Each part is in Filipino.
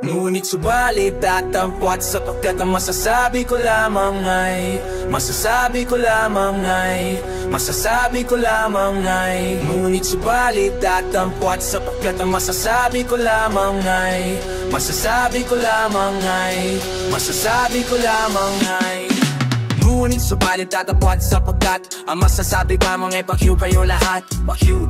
Ngunit subalit tatampot sapagkat ang masasabi ko lamang ay Ngunit subalit tatampot sapagkat ang masasabi ko lamang ay Ngunit subalit tatapwat sapagkat ang masasabi pa mga ipakyu kayo lahat. Pakyu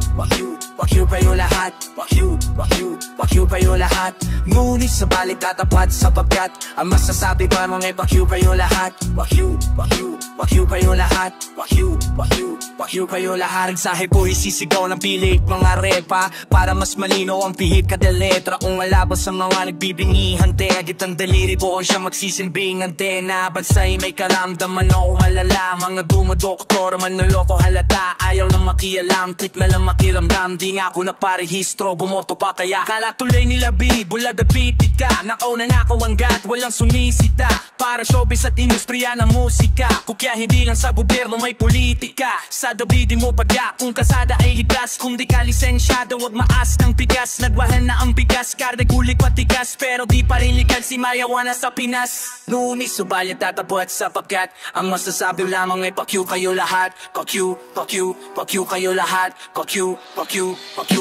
kayo lahat. Pakyu kayo lahat. Ngunit subalit tatapwat sapagkat ang masasabi pa mga ipakyu kayo lahat. Pakyu kayo lahat. Pakyu kayo lahat. Mensahe ko isisigaw ng pilit mga repa para mas malino ang pihit kada letra. Kung malabas sa mga nagbibingihan te, agit ang daliri po siya magsisilbing antena. Bansa'y may karamdaman o malala, mga dumadoktor manloloko halata. Ayaw na makialam, trip na lang makiramdam. Di nga ako naparehistro, bumoto pa kaya kala tuloy nila bulag at pitit ka. Nakauna na ako hanggat walang sumisita para showbiz at industriya ng musika. Kukya hindi lang sa gobyerno may politika. Sa dabidi mo pagya kung kasada ay ligas. Kung di ka lisensyado wag maas ng bigas. Nagwahan na ang bigas, karde kulik patigas. Pero di pa rin legal si Mayawan na sa Pinas. Ngunit subalit tatapot sapagkat ang masasabi lamang ay pakyu kayo lahat. Pakyu kayo lahat. Pakyu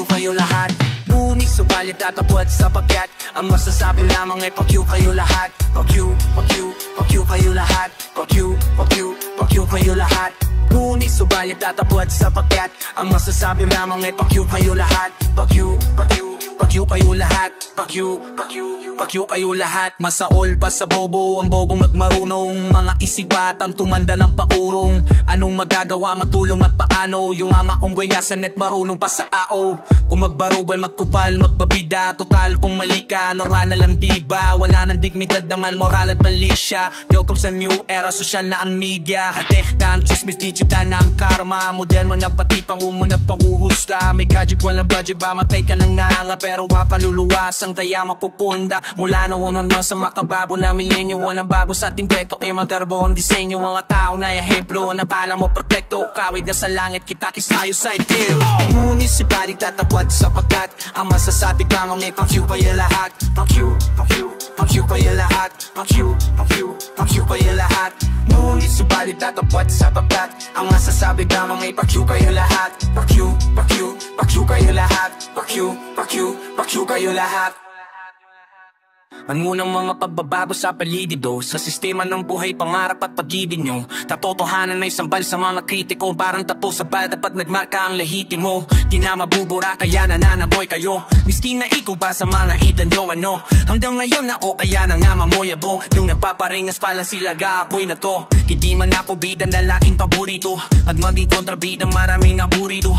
kayo lahat. Ngunit subalit tatapot sapagkat ang masasabi lamang ay pakyu kayo lahat. Pakyu kayo lahat. Pakyu kayo lahat. Ngunit subalit tatapot sapagkat ang masasabi lamang ay pakyu kayo lahat. Pakyu kayo lahat. Pakyu kayo lahat. Masaol pa sa bobo ang bobong nagmarunong. Mga isibatang tumanda ng pakurong. Anong magagawa matulong at paano? Yung ama kong buyasan at marunong pa sa ao. Kung magbarubal magkupal magbabida. Total kung mali ka nora na lang diba. Wala nang dignidad naman moral at mali siya. Welcome sa new era social na ang media. Hatektan chismis digital na ang karma. Moderno na pati pangumunat panguhusga. May gadget walang budget ba matay ka ng nanga. Pero mapaluluwas ang daya mapupunda. Mula na unang sa makababo na milenyo. Walang bago sa ating peto ay magarbo ang disenyo. Mga tao na ehemplo na pala mo protekto. Kawid na sa langit kita kisayo sa itil. Ngunit si pari tatapwat sapagkat ang masasabi ka may pakyu kayo lahat. Pakyu kayo lahat. Pakyu kayo lahat. Ngunit subalit tatapwat sapagkat ang masasabi ka may pakyu kayo lahat. Pakyu kayo lahat. Pakyu kayo lahat. Mangunang mga pagbabago sa palidido. Sa sistema ng buhay, pangarap at pag-ibig nyo. Tatotohanan ay sambal sa mga kritiko. Parang tapo sa balda pag nagmarka ang lahitimo. Di na mabubura kaya nananaboy kayo. Miskin na ikaw ba sa mga itan nyo ano? Hanggang ngayon ako kaya nangamamoyabo. Nung nagpaparingas pala sila gaapoy na to. Hindi man ako bida na laking paborito. At maging kontrabida maraming naburito.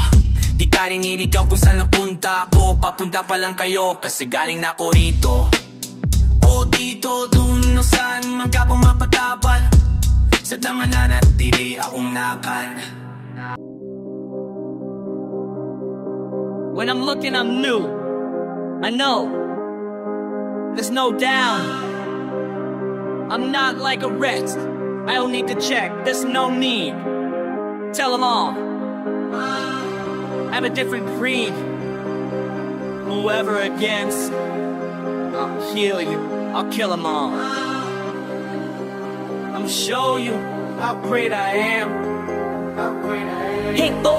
Di ka rin inigaw kung saan napunta ako. Papunta pa lang kayo kasi galing na ako rito. O dito dun no saan man ka pumapatapat. Sa tanganan at dili akong nakan. When I'm looking I'm new. I know there's no down. I'm not like a rest. I don't need to check, there's no need. Tell them all I'm a different breed. Whoever against, I'll heal you, I'll kill them all. I'll show you how great I am. Hito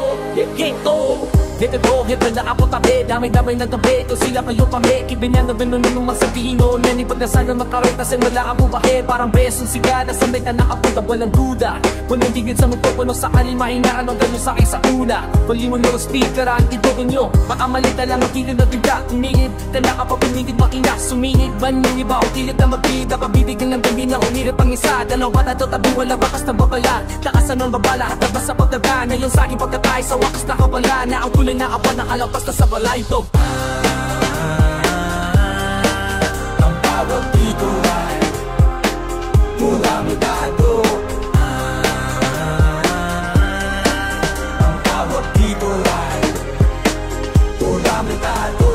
Dito na ako tabi, damay-damay na tabi. Kung sila kayo kami, kibinyan na binunong masabihin mo. Nanipag na sana makarita sa wala ang bubahe. Parang beso siga, nasanay ka nakapunta, walang duda. Walang digid sa magpupuno sa kanil, mahinaan ang ganyo sa akin sa una. Palimon mo speaker, ang ituto nyo. Baka malita lang ang kilid na tiga. Tumingid, tala ka pa pinigid makina. Sumingid, ban yung iba, o kilid na magbida. Pabibigyan ng gabi na umirip ang isa. Dalawa na to tabi, wala bakas na babala. Takasan ng babala, at tabas sa pagdaga. Na yung sa aking pagkatay, sa wakas na kabala. Na ang kulay na kapan ng alapas na sa balay ito. Ang bawat dito ay mula-mudado. Ang bawat dito ay mula-mudado.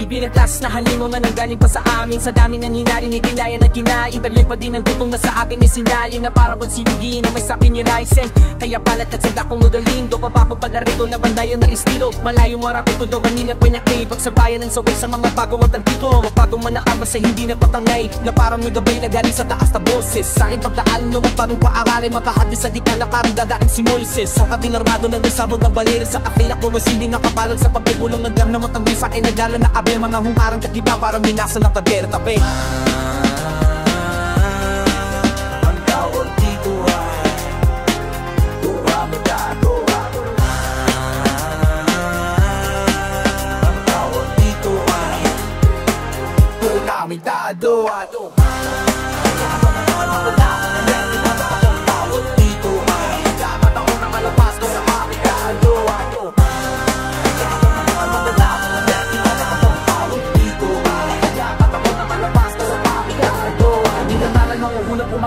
binagtas na halimo na nanggaling pa sa amin. Sa dami ng hinari, kinaya na kinain. Dali pa din ang tutong na sa akin isinali. Na para bang sinigin na may sakin ni Ryzen. Kaya palat at sanda kong nudaling. Do papapapala rito na bandayan ng estilo. Malayo marapit to do kanina panyakay. Pagsabayan ng sabay sa mga bago at antito. Mapago man nakama sa hindi na patangay. Na parang may gabay na galing sa taas na boses. Sa akin pagdaan no, parang paaralin. Makahadis sa dika na parang dadaan si Moises. Sa kating armado ng nasabot ng balera. Sa akila ko masindi na kapalag sa pagpipulong. Nagdam na matanggi sa akin nagdala na abe. Mga humarang katiba parang minasa ng taber tabi. Ang tawag dito ay Duramidado. Ang tawag dito ay Duramidado.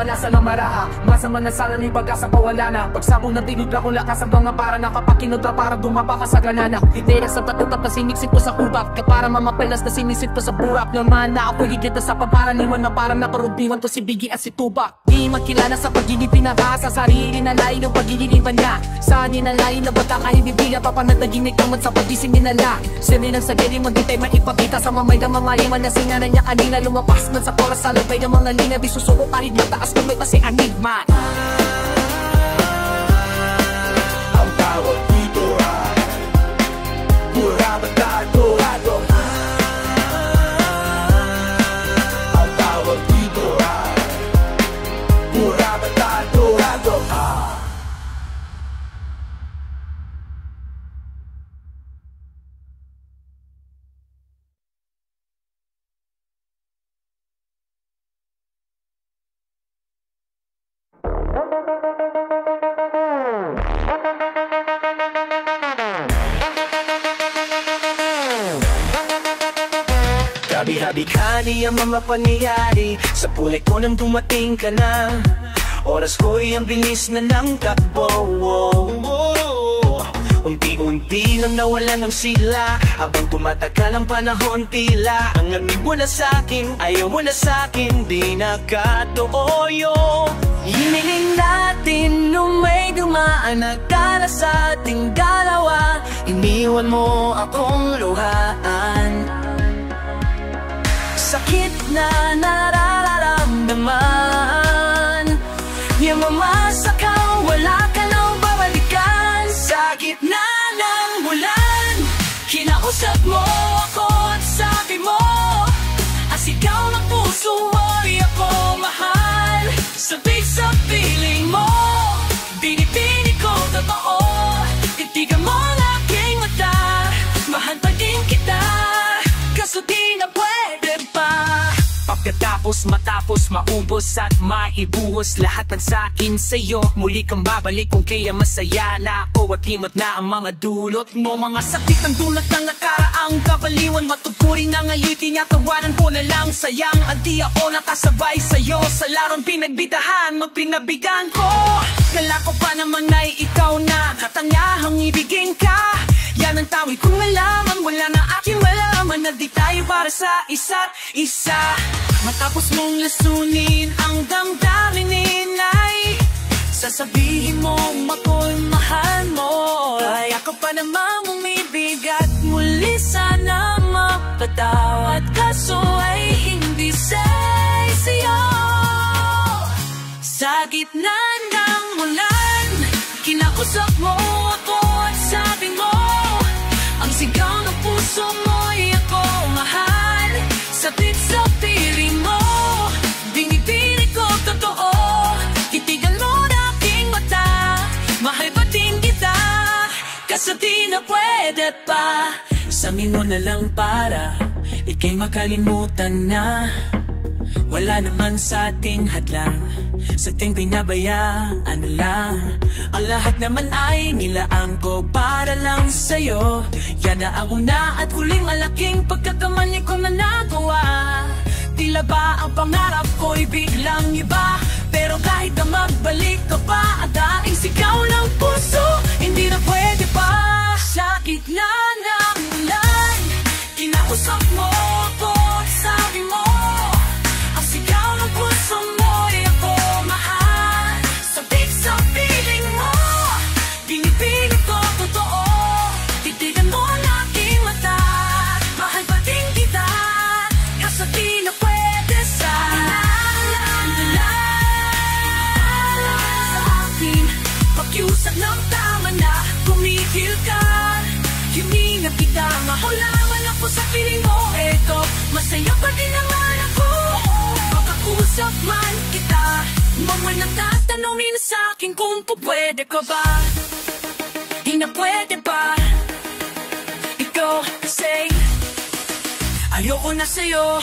Nasa ng maraha, masama na sana ni pag-asa pawala na. Pagsabong ng tinudra ko lakas ang mga para nakapakinudra para dumapa ka sa ganana. Ideya sa patutap na sinisip ko sa kubak. Ka para mamapelas na sinisip ko sa burak. Naman na ako higit sa paparaniwan na parang nakarumpiwan to si Biggie at si Tupac. Di makilala sa pagiging pinaka sa sarili na lain ng pagiging iba niya. Saan ninalain na bata kahit bibigyan papanataging ikamat sa pagdising ninala. Sininang sa gili mo di tayo maipakita sa mamay na mga iman na singanan niya kanina. Lumapas man sa poras sa labay ng mga lina. Di susuko kahit mataas kung may kasi anigma. Ang tawag dito ay Duramidado. Ang tawag dito ay Duramidado. Habi-habi ka ang mga pangyayari. Sa pulit ko nang dumating ka na. Oras ko'y ang bilis na ng takbo. Unti-unti nang nawalan ng sila. Habang tumatagal ang panahon tila ang lamig mo na sa'kin, ayaw mo na sa'kin, di nakatuoyo. Hiniling natin nung may dumaan nagkala sa ating dalawa. Iniwan mo akong luhaan. Sakit na nararamdaman. Yamamasa ka, wala ka nang babalikan. Sa gitna ng ulan, kinausap mo ako at sabi mo, asigaw ng puso mo'y ako mahal. Sabik sa piling mo, binibini ko totoo. Titigan mo ang aking mata, mahal pa din kita, kaso di na pwede pa. Pagkatapos matapos maubos at maibuhos lahat ng sakin sa'yo, muli kang babalik kung kaya masaya na ako at limot na ang mga dulot mo. Mga sakit ng dulot ng nakaraang kabaliwan, matuturi na ngayon tinatawanan ko na lang. Sayang at di ako nakasabay sa'yo sa larong pinagbitahan mo pinabigan ko. Kala ko pa naman ay ikaw na katangahang ibigin ka. Yan ang tawid kong malaman, wala na aking malaman na di tayo para sa isa't isa. Matapos mong lasunin ang damdamin ay sasabihin mo ako'y mahal mo. Kaya ko pa namang umibig at muli sana mapatawad, kaso ay hindi sa'yo. Sa gitna ng ulan, kinausap mo ako at sabi mo, ang sigaw ng puso mo'y ako mahal. Sabit sa piling mo, binibini ko totoo. Titigan mo na aking mata, mahal pa din kita, kaso di na pwede pa. Samin mo na lang para ika'y makalimutan na. Wala naman sa ating hadlang, sa ating pinabayaan lang. Ang lahat naman ay nilaan ko para lang sa'yo. Yan na ang una at huling malaking pagkakamali ko na nagawa. Tila ba ang pangarap ko'y biglang iba, pero kahit na magbalik ka pa, ang daing sigaw ng puso, hindi na pwede pa. Sa gitna ng ulan, kinausap mo Mahulaman ako sa piling mo, eto masaya pa din naman ako. Makakusap man kita, mga nagtatanungin sa akin kung pwede ka ba, hindi pwede ba. Ikaw say, ayoko na sa'yo.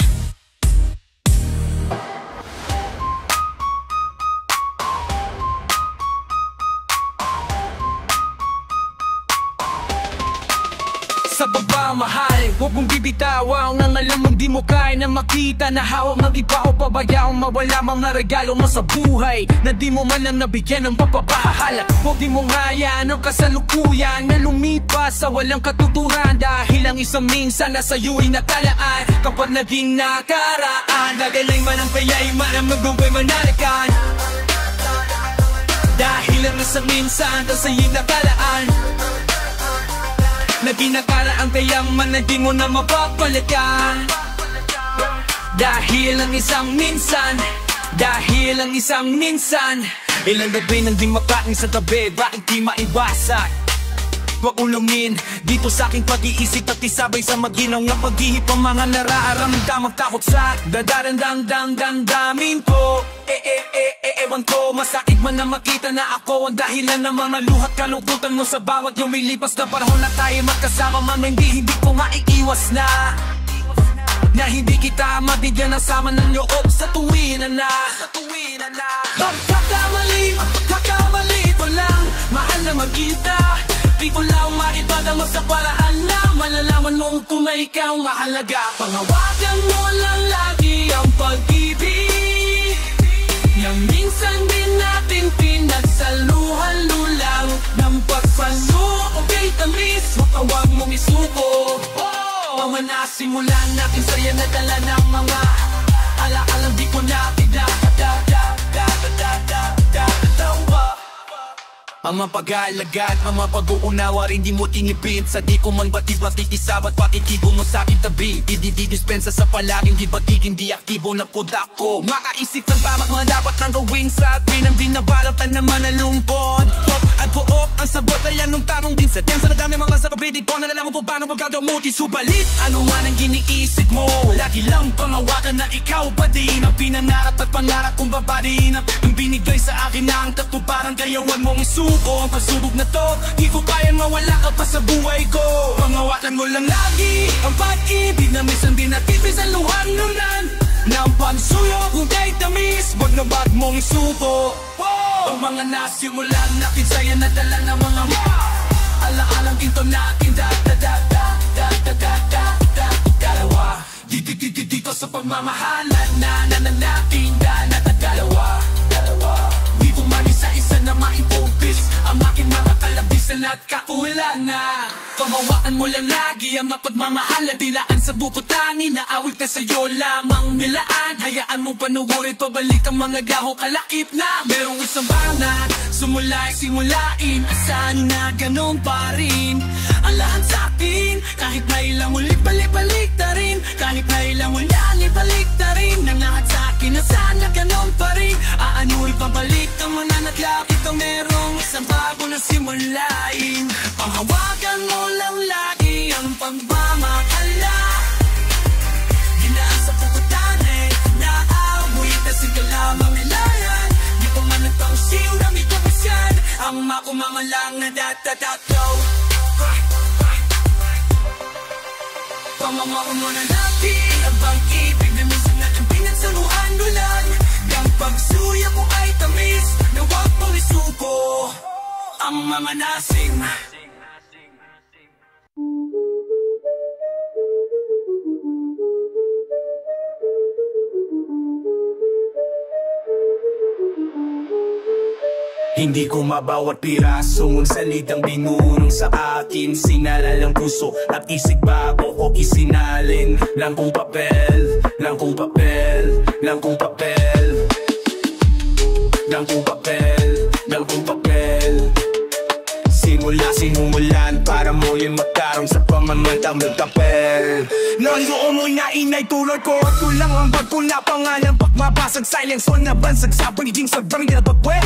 Sa pagmamahal, huwag mong bibitawan nang alam mong di mo kaya na makita na hawak ng iba o pabayaong mawala mga regalo mo sa buhay na di mo man lang nabigyan ng papabahala. Huwag di mo ngayaan ang kasalukuyan na lumipas sa walang katuturan dahil ang isang minsan na sa'yo'y natalaan kapag naging nakaraan. Nagalay man ang payay man ang magubay manalikan dahil ang isang minsan na sa'yo'y natalaan. Naging nakaraan kaya man na di mo na mapapalitan dahil ang isang minsan, dahil ang isang minsan. Ilang gabi nang di makain sa tabi, bakit di maiwasak? Huwag ulungin dito sa aking pag-iisip at isabay sa maginaw nga paghihip ang mga nararamdamang takot sa damin ko. Ewan ko, masakit man na makita na ako ang dahilan ng mga luhat kalungkutan mo sa bawat lumilipas na panahon na tayo magkasama man. Hindi ko maiiwas na hindi kita mabigyan ng sama ng loob sa tuwinan na. Magkakamali ko lang, mahal na magkita. Di ko lang maibada mo sa paraan na malalaman mo kung may ikaw mahalaga. Pangawagan mo lang lagi ang pag-ibig yang minsan din natin pinagsaluhan-lulang ng pagpano. Okay, tamis, huwag mong isuko. Mga nasimulan natin saya na dala ng mga ala-alang di ko natin ang mga pag-aalagad, ang mga pag-uunawa rin di mo tinipid. Sa di ko man bati-bati isabat pakitibo mo sa aking tabi. Di-dispensa sa palaging di batiging di aktibo na puda ko. Makaisip ng tamak mga dapat nang gawin sa atin ang binabalatan naman na lumpon. Pop at puop ang sabot ay anong tanong din sa tensa na dami mga sa pabidig ko. Nalalaman po paano magkagamuti subalit ano man ang giniisip mo. Lagi lang pangawakan na ikaw pa din ang pinangarap at pangarap kong babadin. Ang binigay sa akin na ang katuparan kaya huwag mong isuko. Ang pagsubok na to, di ko kayang mawala ka pa sa buhay ko. Pangawakan mo lang lagi ang pag-ibig na minsan din natipis ang luhan-lunan ng pagsuyo kung da'y tamis, wag na bag mong isuko. Ang mga nasimulan natin saya na dala ng mga ala-alang ginto natin dalawa. Dito sa pagmamahalan na natin dalawa. Di ko man isa-isa na maipupis ang aking mga kalabisan at kakulangan. Pamawaan mo lang lagi ang mapagmamahal at dilaan sa bukutangin na awit na sa'yo lamang nilaan. Hayaan mong panugurin pabalik ang mga gaho kalakip na merong isang banat. Simulain, asanin na ganun pa rin ang lahat sa atin. Kahit na ilang ulit balik na rin, kahit na ilang ulit balik na rin ang lahat sa akin na sana ganun pa rin. Aanu'y pabalik ang mananatlak, ito merong isang bago na simulain. Panghawagan mo lang lagi ang pagmamakala. Ginaan sa pukutan naamoy kasi ka lamang nilayan. Di ko man nagpangsiw na may kapisyan ang makumamalang na datatato. Pamamako mo na natin ang pag-ibig na minsan natin pinagsaluhan-lulan. Ang pagsuya mo ay tamis na huwag mong isuko ang mga nasing. Hindi ko mabawat pirasong salitang binunong sa akin. Sinalal ang puso at isig bago ko isinalin. Langkong papel, langkong papel, langkong papel, langkong papel, langkong papel. simula sinumulan para muling magkaroon sa pamamantang magkapel. Nandoon mo'y nainay tulad ko at kulang ang pagpula pangalan pagmabasag silence o nabansag sa paniging sabrang dinabagwe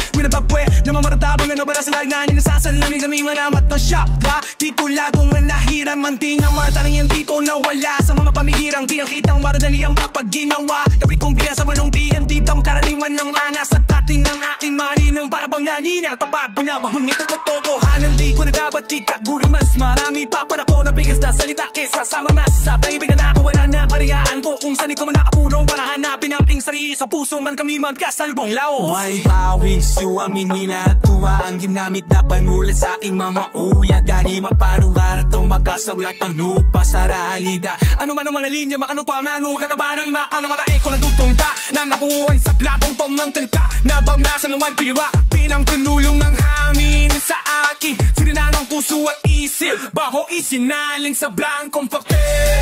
namamaratabang na nabara sa lagnanin nasasalamig na may manamat na siya ba? Tituladong manahiran man tinamatalang yan dito nawala sa mga pamihirang di nakitang maradali ang kapag ginawa. Dapat kong biya sa manong diyan ditang karaniwan ng anas at ating ng aking marinang para bang nanina tapag pinamahungit at totohanan di ko na dapat ikaguri mas marami pa para ko nabigas na salita kesa sa mga sabay ibigan ako wala na pariyaan ko kung saan ko man nakapulong para hanapin ang aking sarili sa puso man kami magkasalbong lao. May pawis yu aminin at tuwa ang ginamit na pangulat sa aking mga uya gani mapanugar at magkasawlat ang lupa sa realidad. Ano man ang mga linya makano pa manu ka na ba ng makano mga eko na tutungta na nabuhay sa platong pamangtal ka na bang nasa naman piwa pinang panulong ng hangin sa akin sirina ng puso at isip baho isinaling sa blankong papel.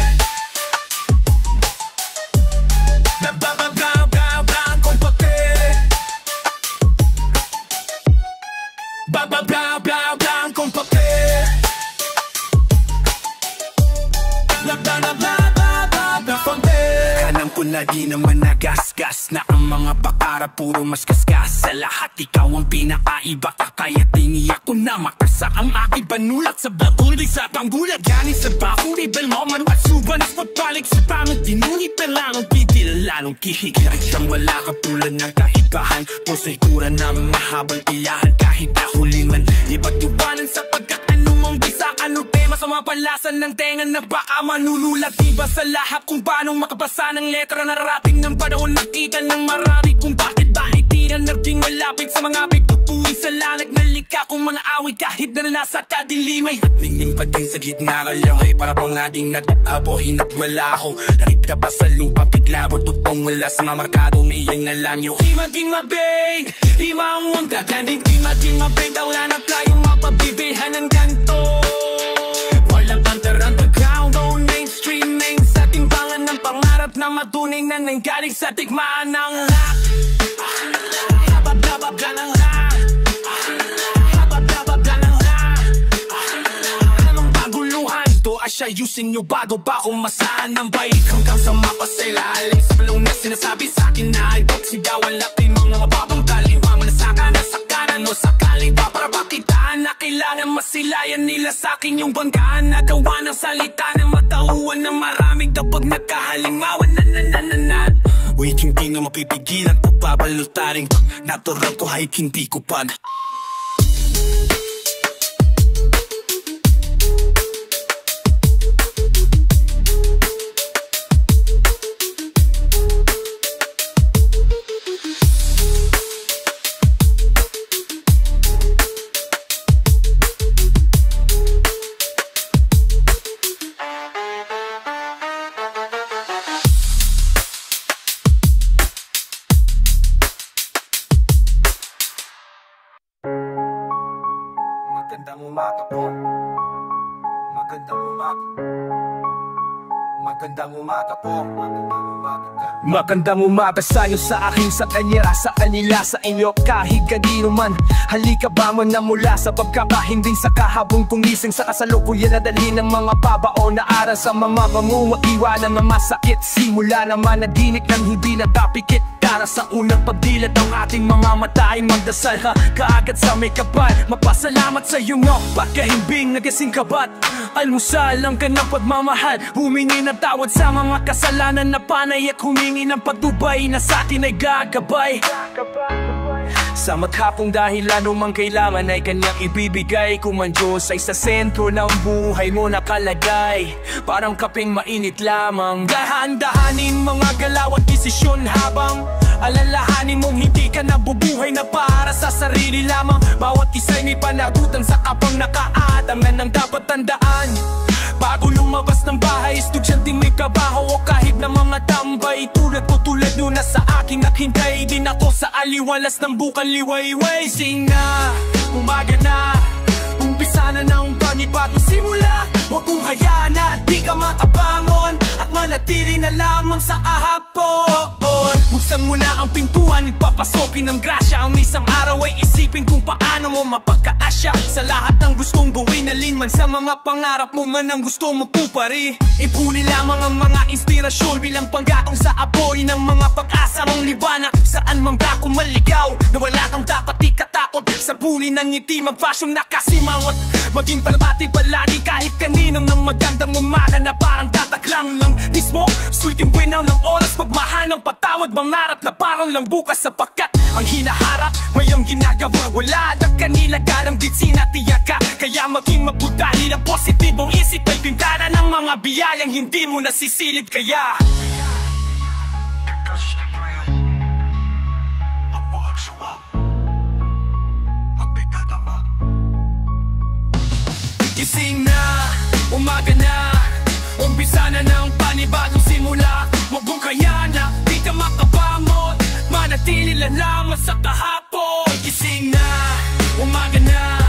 Blankong papel. Blankong papel. Alam ko na di naman nagasgas na ang mga bakara puro mas kaskas sa lahat ikaw ang pinakaiba kaya tingi ako na makasa ang aking panulat sa bakulig sa panggulat galing sa bakulig belmoman at subanis pagbalik sa pangit dinunit na lang ang pitil lalong kihigay siyang wala katulad ng kaibahan po sa ikura na mahabang ilahan kahit ahuli man iba't iwanan sa pagkakanumang bisa ano tema sa mga palasan ng tenga na baka manunulat iba sa lahat kung paano makabasa ng letra na narating ng panahon nakita ng marami kung bakit ba itinan naging malapit sa mga pagtutuloy sa langit nalika kung mga awit kahit na nasa kadilimay at ningning pa din sa gitna kalangay para pang ating nag-abohin at wala ako nakita pa sa lupa piglabot tutong wala sa mga markado iyang na lang yung di maging mabig di maunta kanding di maging mabig daw na tayong mapabibihan ng ganto walang pantaran pagkaw no mainstream name sa timbangan ng pangarap na matunay na nanggaling sa tigmaan ng hak habab-habab ka ng hak habab-habab ka ng hak anong paguluhan ito asyayusin nyo bago ba umasahan ng bike hanggang sa mapasela aling sa balong na sinasabi sa akin na ibang sigawan latin mga mababang kaliwa manasaka na sa kanan o sa kaliwa para bakitaan na kailangan masilayan nila sa akin yung banggaan na gawa ng salita na matauhan ng maraming kapag nagkahalingawan na wait hindi na mapipigilan o babalutaring natural ko kahit hindi ko pa Magandang umaga po. Magandang umaga. Magandang umaga po. Magandang umaga sa'yo, sa akin, sa kanya, sa kanila, sa inyo, kahit kanino man. Halika ba mo na mula sa pagkakahinding sa kahabong kumising sa kasalukuyan na dalhin ng mga babaon na aral sa mga mamuwag iwanan na masakit. Simula naman na dinik ng hindi nagkapikit para sa unang pagdilat ang ating mga mata ay magdasal ha kaagad sa may kapal. Magpasalamat sa iyo no, pagkahimbing nagasing kabat. Almusal ang kanang pagmamahal, humingi ng tawad sa mga kasalanan na panay at humingi ng pagtubay na sa atin ay gagabay. Sa maghapong dahilan umang kailangan ay kanyang ibibigay. Kung ang Diyos ay sa sentro ng buhay mo nakalagay, parang kapeng mainit lamang. Dahan-dahanin mga galaw at desisyon habang alalahanin mong hindi ka nabubuhay na para sa sarili lamang. Bawat isa'y may panagutan sa kapang nakaatangan ng dapat tandaan. Bago lumabas ng bahay, estudyanteng may trabaho o kahit na mga tambay. Tulad ko tulad nung nasa aking naghintay din ako sa aliwalas ng bukal liwayway. Sing na, umaga na, umpisa na ng panibagong simula. Huwag kong hayaan na di ka makabangon at manatili na lamang sa ahapon. Buksan mo na ang pintuan, ipapasokin ng grasya. Ang isang araw ay isipin kung paano mo mapagkaasya sa lahat ng gustong gawin. Alin man sa mga pangarap mo man ang gusto mo pupari. Ipunin lamang ang mga inspirasyon bilang panggatong sa apoy ng mga pag-asa mong libana. Saan man ka kung maligaw na wala kang dapat ikatakot. Sa puli ng ngiti magpasyong nakasimangot. Maging palpati palagi kahit kaninang ng magandang umaga na parang tataklang lang mismo. Sulitin buwinaw ng oras, pagmahal ng patawad, mangarap na parang lang bukas sapagkat ang hinaharap mayang ginagawa. Wala na kanila galang ditsin at tiyak ka. Kaya maging mabudali ng positibong isip ay bintana ng mga biyayang hindi mo nasisilip. Kaya gising na, umaga na, umpisa na ng panibagong simula. Huwag mong kaya na, di ka makabangon, manatili lang lamang sa kahapon. Gising na, umaga na,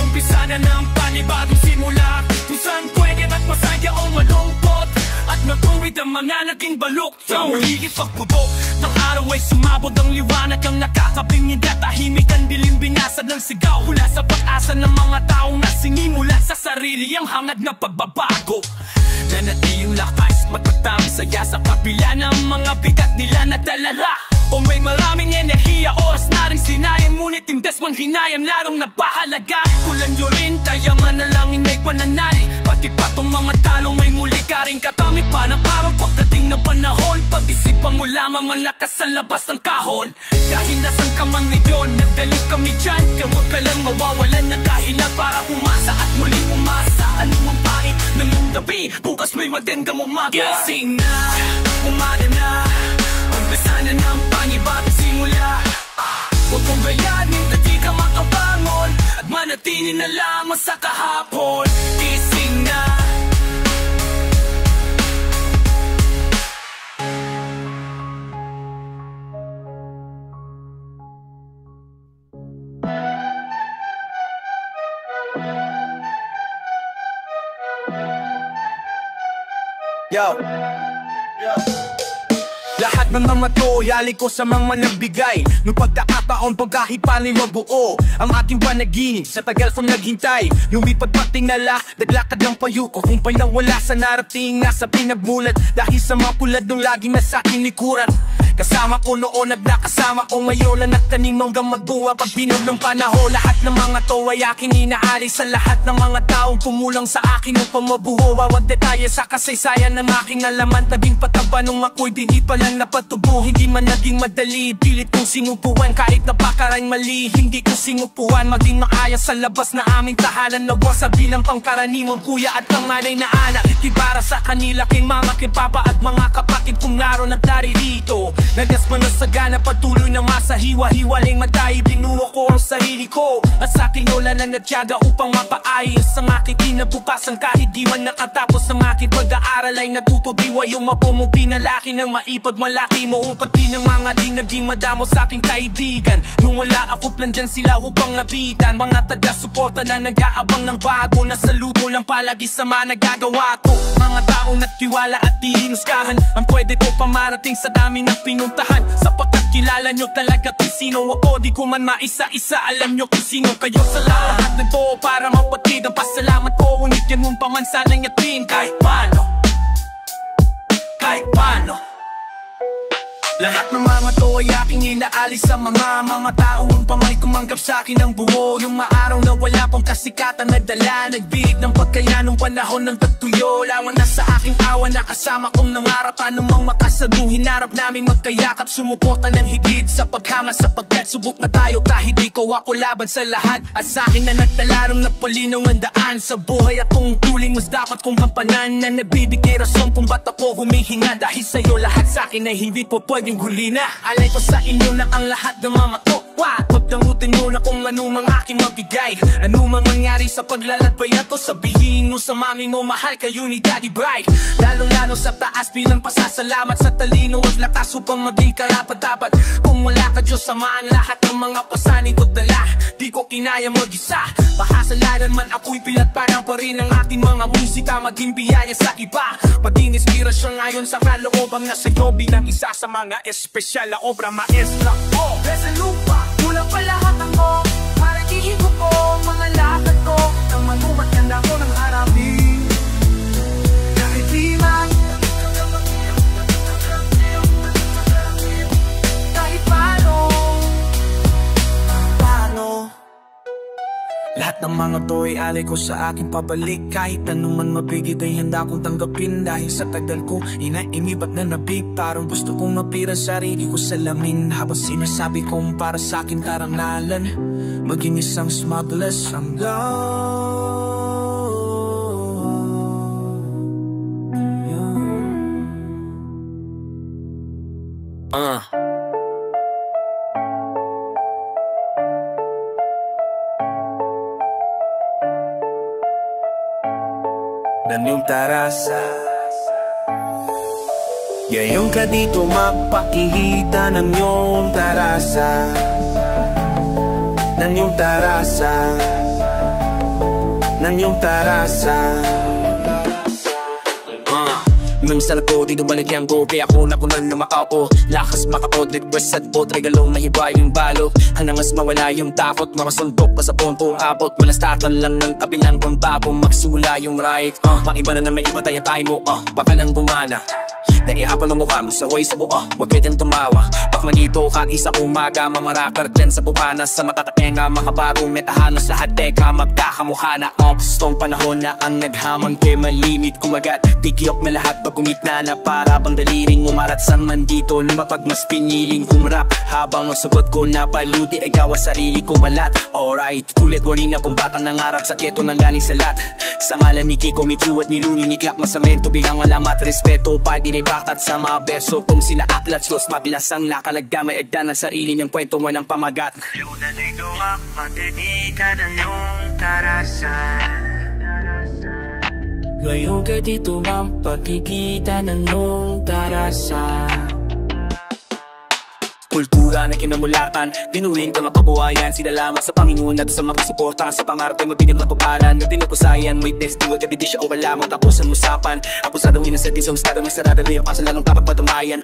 umpisa na ng panibagong simula. Kung saan pwede at masaya o malungkot at matuwid ang mga naging balok. Higit pagbubok ng araw ay sumabog ang liwanag ang nakakabingid at tahimik ang dilim binasad ng sigaw. Hula sa pag-asa ng mga taong nasingin mula sa sarili ang hangad na pagbabago. Nanatiyong lakas, matatang saya sa kapila ng mga bigat nila na dalala. O may maraming enerhiya, oras na rin sinayang, ngunit tindes mong hinayang larong napahalaga. Kulang nyo rin, tayo manalangin may pananali. Pati pa tong mga talong may muli ka rin katami pa ng parang pagdating ng panahon. Pag-isipan mo lamang ang lakas sa labas ng kahon. Dahil nasan ka man ngayon, nagdalog kami dyan. Kaya huwag ka lang mawawalan ng dahilan para umasa at muling umasa. Ano ang pangit ng iyong tabi, bukas may magandang umaga. Gising na, umaga na, umpisa na ng panibagong simula. Huwag kong bayanin na di ka makabangon at manatili na lamang sa kahapon. Gising na. Yo. Lahat ng mga to, yali ko sa mga nagbigay nung pagkakataon pagkahipanin mabuo ang ating panaginip sa tagal kong naghintay. Lumipad patingala, naglakad ng payo ko kung pa'y nawala sa narating nasa pinagmulat. Dahil sa mga pulad nung laging nasa aking likuran. Kasama ko noon at nakasama ko ngayon at tanim hanggang magbuwa pag binog ng panahon. Lahat ng mga to ay aking inaalis sa lahat ng mga taong pumulang sa akin upang mabuo. Bawat detalye sa kasaysayan ng aking alaman, tabing pataba nung ako'y di pa lang napatubo. Hindi man naging madali, pilit kong sinupuan kahit napakarang mali. Hindi ko sinupuan, maging maayos sa labas na aming tahanan. Nabuwa sa bilang pangkaraniwang kuya at panganay na anak. Itibara sa kanila king mama, king papa at mga kapatid kong naroon at naririto. Nagas man ang sagana, patuloy na masahiwa-hiwaling matay. Binuo ko ang sarili ko at sa aking lola na natyaga upang mapaayos ang aking kinabukasan. Kahit di man nakatapos ang aking pag-aaral ay natutubiwa yung mapumupi na laki ng maipagmalaki mo. Pati ng mga di naging madamo sa aking kaibigan. Nung wala ako nandyan sila upang lapitan. Mga taga-suporta na nag-aabang ng bago, na saludo lang palagi sa mga nagagawa ko. Mga taong nagtiwala at dihinuskahan ang pwede ko pamarating sa dami ng pinuntahan. Sapagkat kilala nyo talaga kung sino ako, di ko man maisa-isa alam nyo kung sino kayo. Sa lahat ng to para mapatid ang pasalamat ko. Ngunit yan mong paman sanang yatin kahit paano, kahit paano. Lahat ng mga to ay aking inaalis sa mga taong pamay tumanggap sa akin ng buo. Yung maaraw na wala pang kasikatan nagdala, nagbihig ng pagkaya nung panahon ng tagtuyo. Lawan na sa aking awa na kasama kong nangarap, anumang makasadong hinarap namin magkayakap. Sumuporta ng higit sa paghama sapagkat subok na tayo kahit di ko ako laban sa lahat. At sa akin na nagtalarong napalinaw ang daan sa buhay at kung tuling mas dapat kong hampanan na nabibigay rason kung ba't ako humihinga. Dahil sa'yo lahat sa akin ay hindi po pwedeng huli na. Alay ko sa inyo na ang lahat ng mga to. Pagdangutin mo na kung ano mang aking mabigay. Ano mang mangyari sa paglalakbay na to, sabihin mo sa mami mo mahal kayo ni Daddy Bright. Lalong-lalo sa taas bilang pasasalamat sa talino at lakas upang maging karapat-dapat. Kung wala ka Diyos, samaan lahat ng mga pasanin ko dala. Di ko ko kinaya mag-isa. Pakasalanan man ako'y pinagparang pa rin ang ating mga musika, maging biyaya sa iba, maging inspirasyon ngayon sa kalooban na sa'yo bilang isa sa mga espesyal na obra maestra ko. Besa lupa, mula pa lahat ako, para iigo ko mga lakad ko, nang manumaganda ko ng harapin. Kahit di man, kahit paano. Lahat ng mga to ay alay ko sa aking pabalik. Kahit anong man mabigit ay handa kong tanggapin. Dahil sa tagal ko, inaimibat na nabig. Parang gusto kong mapira sarili ko sa lamin. Habang sinasabi kong para sa akin karangalan, maging isang smugglers ang ng iyong tarasa. Ngayon ka dito mapakikita ng iyong tarasa, ng iyong tarasa, ng iyong tarasa. Nang sarap ko, dito baligyan ko, kaya ako nakunan na makaupo. Lakas makapod, request at bot, regalong may iba yung balo. Hanangas mawala yung takot, makasundok ka sa puntong abot. Malastatan lang ng kabilang pambabo, magsula yung right. Maiba na may iba tayo mo, baka nang bumana. Naiapal ang mukha mo sa way sa buo, huwag kitang tumawa. Bak manito ka isa umaga, mamarakar dyan sa bubana. Sa matatakenga, makabagong metahanos. Lahat teka, magkakamukha na. Gustong panahon na ang naghamon kay malimit kumagat. Tikiyok na lahat pag umitna na para bang daliring umarat. San man dito lumapag mas piniling kumrap. Habang ang sagot ko na paluti ay gawa sarili ko malat. Alright, kulit wari na kung batang nangarap sa keto nang galing sa lat. Sa ngalan ni Kiko, Mitsu at ni Luni, ni Clap masamento bilang alamat, respeto, pa dinibakat sa mga beso. Kung sila aklat, sos mabilas ang nakalagdamay, agdan ang sarili niyang kwento mo ng pamagat. Luna dito ka, matinikan ang iyong tarasa. Ngayon ka dito ma'am, pagkikita ng iyong tarasa. Kultura na kinamulatan, pinuwing ka makabuhayan. Sinalamat sa Panginoon at sa makasuporta. Sa pangarap ay mabinig na paparan. Nagtinupusayan, may testigo, gabi di siya o malamang. Tapos ang usapan, apusadong inasetis ang estado. May sarada na yung kasalanong dapat patumayan.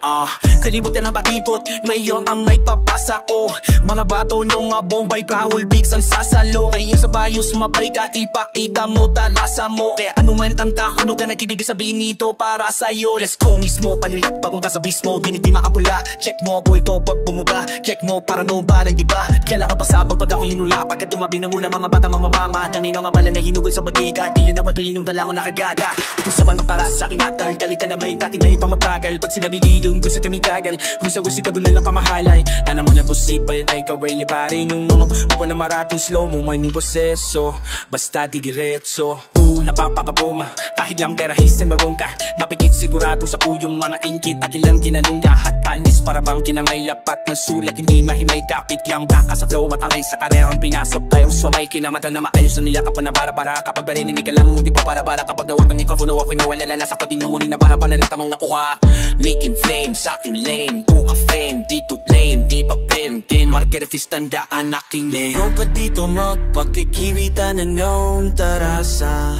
Kalibutan ang patipot, ngayon ang may papasa ko. Mga bato ng mga bombay, kahul, bigs ang sasalo. Kaya sa bayos, mabalik at ipakita mo, talasa mo. Kaya anuman ang takano ka nakinig sabihin nito para sa'yo. Let's go mismo, panilat papunta sa bismo. Biniti makapula, check mo boy ko bumuga, check mo para no ba ng iba. Kailan ka pasabang pag ako'y hinula. Pagkat tumabi na muna mga bata mamamama. Kanino nga pala na hinugol sa bagika. Di yun na matulinong dala ko nakagada. Kung sa mga para sa aking atal, kalita na may dati na ipamapagal. Pag sinabi dilong gusto tumitagal, kung sa gusto ka doon lang pamahalay. Tana mo na posible ay kaway ni pare nung ako na maratong slow mo may proseso. Basta di diretso napapakaboma, kahit lang pera hisen magong ka. Napikit sigurado sa uyong mga ingkit at ilang ginanong lahat. Panis para bang kinangay lapat ng sulat. Hindi mahimay kapit yang baka sa flow at alay sa karerang pinasok tayong sumay. Kinamata na maayos na nila kapag na para-para. Kapag barinig ka lang hindi pa para-para. Kapag nawag ng mikrofono ako'y nawala na sa patinunin na para-para na tamang nakuha. Making flame sa aking lane, buka fame, dito blame, di pa din marketis tandaan aking lane. Huwag pa dito magpagkikirita na nung tarasa.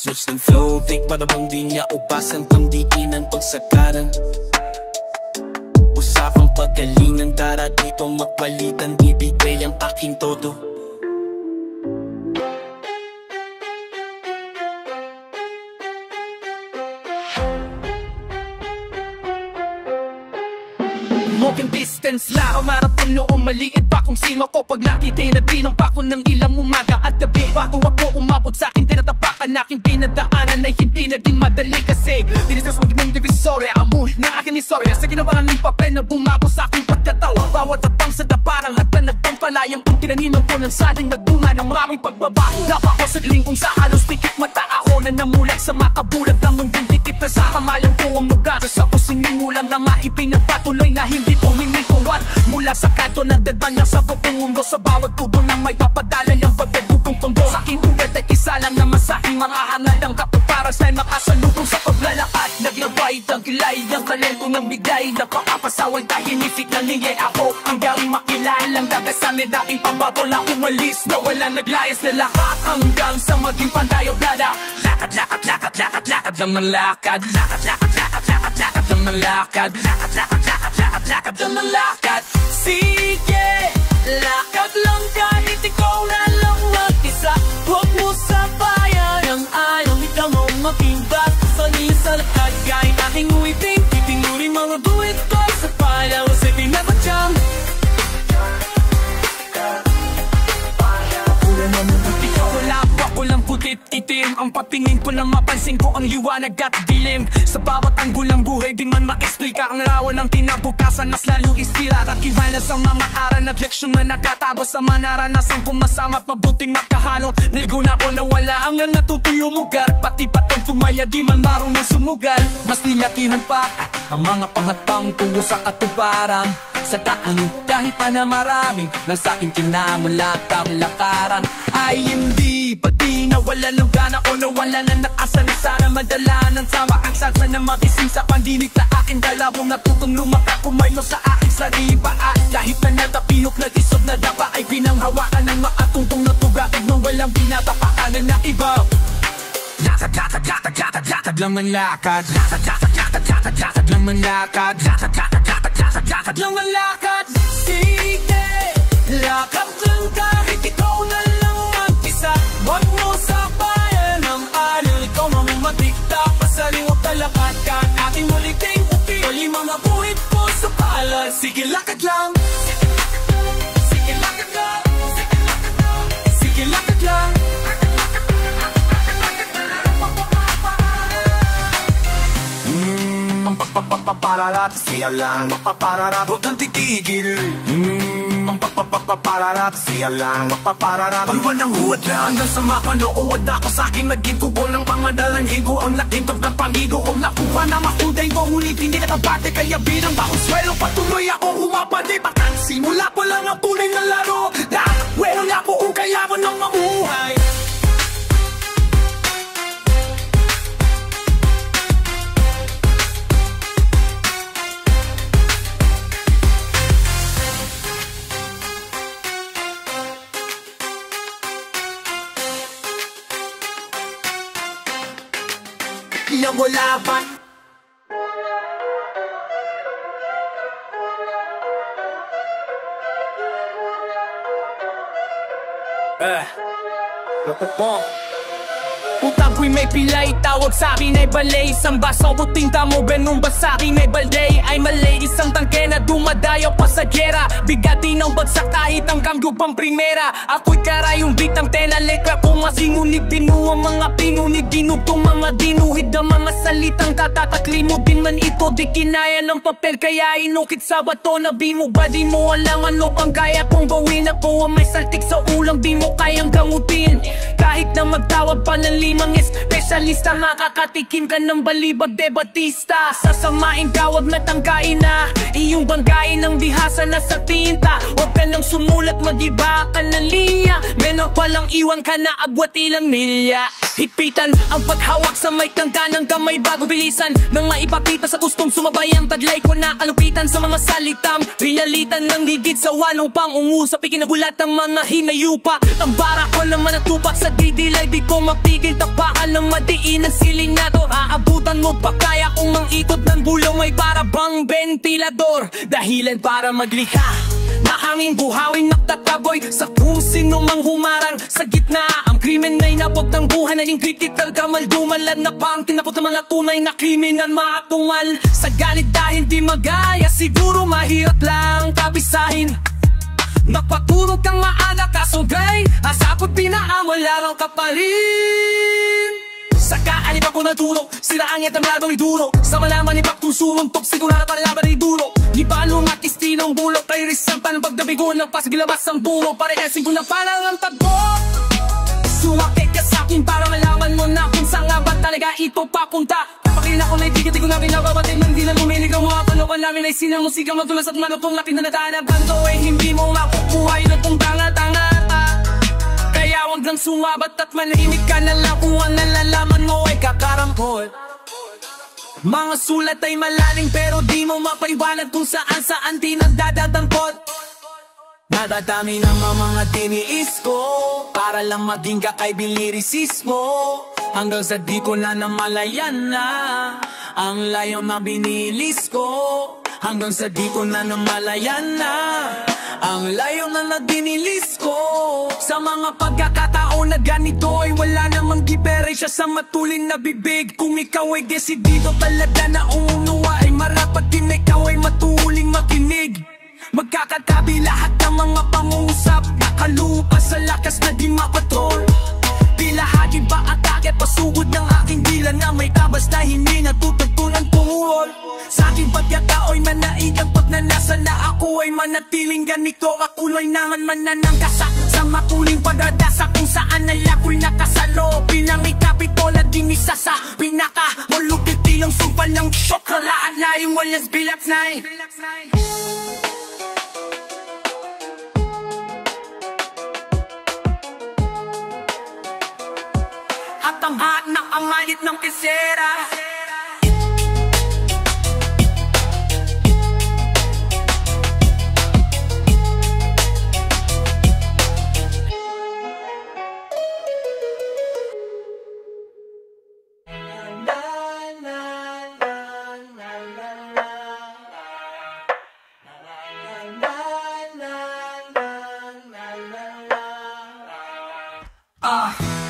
Switch ng flow, take para bang di niya ubasan. Pangdiin ang pagsakaran, usapang paggalingan. Tara dito magpalitan, bibigay ang aking todo. Walking distance lang, marathon noong maliit pa kung sino ko. Pag nakitinabinong pa ko ng ilang umaga at gabi. Bago ako umabot sa akin, tinatapakan aking pinadaanan ay hindi na din madali. Kasi dinisas mo ginong divisorya, amoy na aking istorya. Sa ginawa ng papel na bumago sa aking pagkatawa. Bawat atang sa daparang at na nagpampalayang kung tinaninong ko ng saling nagbunga ng maraming pagbabago. Napako sa lingkong sa halos pikit mata ako na namulat sa makabulag ng munding dikit na sa kamayang ko ang lugar. Sa kusing nimulang na nga ipinagpatuloy na hindi pumimikuan mula sa kanto ng dadbanya sa buong mundo. Sa bawat tubo na may papadala niyang pagdadugong tondo. Sa aking ugat ay isa lang naman sa aking mga hangal ng kapag para sa'y makasalubong sa paglalakad. Naglabay ay napakapasaway dahil nifik na niyay ako ang galing makilalang dagasan ni dating pambato lang umalis na wala naglayas na lahat hanggang sa maging pandayoblada. Lakad, lakad, lakad, lakad, lakad lang ng lakad. Lakad, lakad, lakad, lakad, lakad lang ng lakad. Lakad, lakad, lakad, lakad, lakad lang ng lakad. Sige, lakad lang kahit ikaw na lang mag-isa. Huwag mo sabayan ang ayaw ikaw mo makibat. Sanay sa lakad kahit aking uwiting titingurin mga buwit ko sa palaw sa pinabadyan. Walang putit itim ang patingin ko nang mapansin ko ang liwanag at dilim. Sa bawat anggol ng buhay di man ma-explika ang rawan ng tinabukasan. Mas lalong istilat at ibalas ang mga aral at leksyon na nagkatapos sa manaranasan kong masama at mabuting magkahalong. Nilgo na ko na wala ang natutuyo mugar. Pati patang tumaya di man marunong sumugal. Mas niyatihan pa ang mga pangatpang tungo sa katuparan. Sa taang kahit pa na maraming nasa aking kinamulat ang lakaran ay hindi pati nawala ng gana o nawala na nakasan. Sana madalanan sa makaksansa na magising sa pandinig na aking dalawang natutong lumakakumaylo sa aking sariba. At kahit na natapihok na isog na dapa ay pinanghawakan ng makatungtong na tugatid nung walang pinatapakanan na iba. Lakad, lakad, lakad, lakad, lakad lang ang lakad. Lakad, lakad, lakad, lakad, lakad lang ang lakad. Lakad, lakad, lakad, lakad, lakad lang ang lakad. Sige, lakad lang kahit ikaw na lang mag-isa. Huwag mo sabayan ang alil, ikaw mamamadikta. Pasaliwag talakad ka aking muliting upi. Pali mga buhit ko sa palad. Sige, lakad lang. Sige, lakad lang. Sige, lakad lang. Papapapapararat, siya lang mapapararat, huwag kang titigil. Papapapapararat, siya lang mapapararat, pagwan ng huwad na hanggang sa mapanood ako sa akin. Naging kubo ng pangadalang higo ang nakintog ng pangigo. Kung nakuha na makuday mo, ngunit hindi nakabate. Kaya bilang bakuswelo, patuloy ako humapadi. Bakang simula pa lang ang tunay na laro. Nakakawelo na po kung kaya mo nang mamuhay. Yang laban Utang ko'y may pilay, tawag sa'kin ay balay. Isang baso puting tamo, benumba sa'kin ay balday. Ay malay, isang tangke na dumadayo pa sa gera. Bigati ng bagsak kahit ang kambyo pang primera. Ako'y karayong bitang tela, letra ko masingunig. Binuang mga pinunig, ginugtong mga dinuhid. Ang mga salitang tatataklimod din man ito. Di kinaya ng papel kaya inukit sa bato. Nabi mo ba di mo alam ano pang kaya kong gawin? Ako ang may saltik sa ulang, di mo kayang gamutin. Kahit na magtawag pa ng limang espesyalista, makakatikim ka ng balibag de Batista. Sasamain ka, wag na tangkain na iyong banggain ng bihasa na sa tinta. Huwag ka nang sumulat, magiba ka ng linya. Meron palang iwan ka na agwat ilang milya. Higpitan ang paghawak sa may tangka ng kamay bago bilisan nang maipakita sa gustong sumabay ang taglay ko na kalupitan sa mga salitam. Realitan ng higit sa walong pang ungusap, ikinagulat ang mga hinayupa. Ang bara ko naman natupak sa didilay, di ko mapigil tapakan ng madiin ang siling na to. Aabutan mo pa kaya kung mang ikot ng bulong ay para bang ventilador. Dahilan para maglikha na hangin buhawing naktataboy sa kung sino mang humarang sa gitna. Ang krimen ay napagtangguhan, naging critical kamaldumalad na pang tinapot ng mga tunay na kriminal maatungal. Sa galit dahil di magaya, siguro mahirap lang kapisahin. Magpaturog kang maanak kasugay, asapot pinaamala ng kapalit. Sa kaalip ako natulog, sila ang yatang lagong iduro. Sa malaman ipagtusulong tok, sigurado pa laban ay duro. Di palong at istinong bulok, kay risampan ng pagdabigo ng pasigilabas ang duro. Parehesin ko na parang ang tagbo. Sumakit ka sa'kin para malaman mo na kung saan nga ba talaga ito papunta. Pakilala ko na itigit ko na pinababatid man di na lumilig ang mga panokan namin ay sinang musika madulas at manokong lapin na natanagan to ay hindi mo makukuhay na kung tanga-tanga. Kaya huwag lang sumabat at manahimik ka na lang kung ang nalalaman mo ay kakarampol. Mga sulat ay malalim pero di mo mapaliwanag kung saan di nagdadadampot. Nadadami ng mga tiniis ko para lang maging kakaibilirisismo, hanggang sa di ko na namalayan na ang layo na binilis ko. Hanggang sa di ko na namalayan na ang layo na binilis ko. Sa mga pagkakataon na ganito ay wala namang diferensya sa matulin na bibig. Kung ikaw ay desidido talaga na umunuwa, ay marapat din ikaw ay matuling makinig. Magkakatabi lahat ng mga pangungusap, nakalupa sa lakas na di mapatrol. Di lahat iba atake, pasugod ng aking dila na may tabas na hindi natutagpunan pumuol. Sa aking pagkatao'y manaigang pagnanasa na ako ay manatiling ganito. Akulay nangan mananangkasa sa makuling pagdadasa kung saan ay ako'y nakasalo. Pinamay kapitola din isa sa pinaka malupit ilang sumpa ng syokolaan na yung walas bilak na at ang hat ng angalit ng kisera.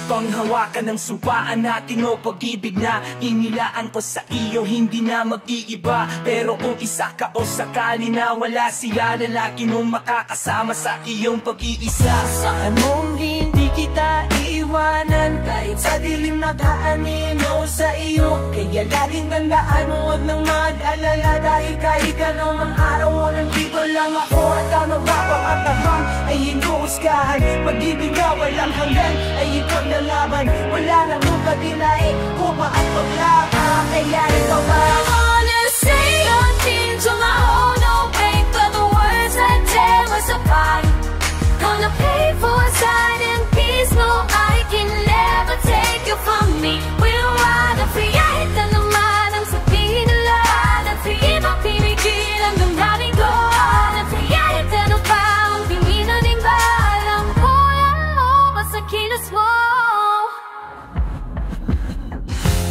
Panghawakan ng supaan natin o pag-ibig na inilaan ko sa iyo, hindi na mag-iiba. Pero kung isa ka o sakali na wala sila, lalaki mong makakasama sa iyong pag-iisa. Saan mong hindi kita iiwanan, kahit sa dilim na daanin o sa iyo. Kaya laging tandaan mo, huwag nang mag-alala, dahil kahit anong araw o nandito lang ako. At ang mababang at abang ay hinuhusgahan, pag-ibig na walang hanggan ay ikaw na laban. Wala nang mapagdinay, kuma at paglaban. Kaya ikaw ba? I wanna say your things to my own, no pain, but the words that tear us apart. Gonna pay for silent peace, no, I can never take you from me. We're wild and free, kahit na naman ang sabihin nila. At free, mapinigil ang damdamin ko. At free, kahit ano pa ang pininaning ba. Alam ko lang, basta kilos mo.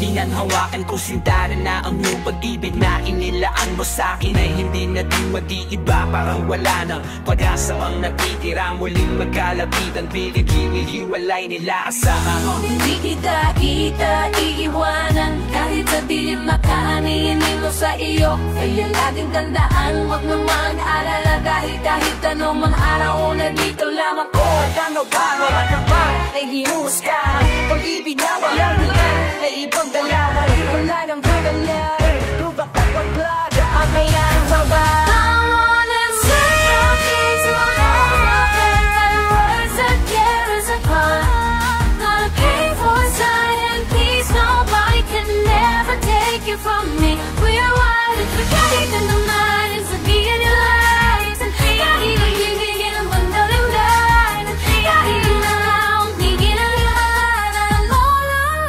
Pinanhawakan ko sintaran na ang iyong pag-ibig na inilaan mo sa'kin ay hindi na din mag-iiba. Parang wala nang pag-asa ang natitira, muling magkalapitan, pinag-iwalay nila asahan. Hindi kita iiwanan, kahit sa dilim makaaninin mo sa iyo. Kaya laging tandaan, huwag na mag-alala, dahil kahit anong mga araw na dito lamang ko. At ano ba, wala ka ba, ay hinuhusgahan, pag-ibig na walang hanggan ay ibang dalaman. Wala nang kagalaman, kung bakit paglaga ang mayan pa ba? I wanna say your things to my own, and words that tear us apart. Gonna pay for silent peace, nobody can never take you from me. We're wild and free, kahit na naman yung sabihin nila. Kahit ang hihingin ang bandaling lahat, kahit na ang tigil ang lahat. Alam mo lang,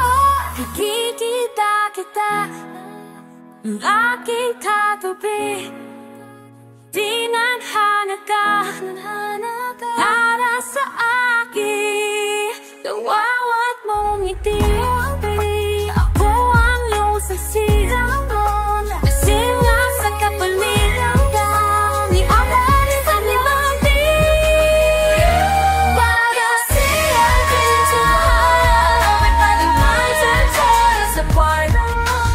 nakikita kita, ang aking katabi. Di nanghana ka para sa akin, nawawat mong ngiti. Ako ang iyong saksi, nasinga sa kapalitan ka. Di agad sa limang di para siya kinsa. Everybody minds and tear us apart.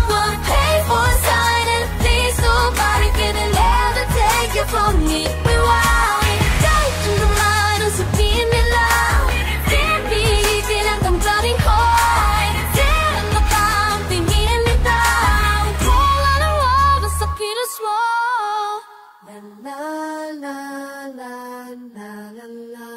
We'll pay for silent please, nobody can ever take you from me. We're wild, kahit ang naman ang sabihin nila. Pinipigil ang damdamin ko. Sila na ba ang tingin nila? Kung ano mo, basta kilos mo. La la la la la la.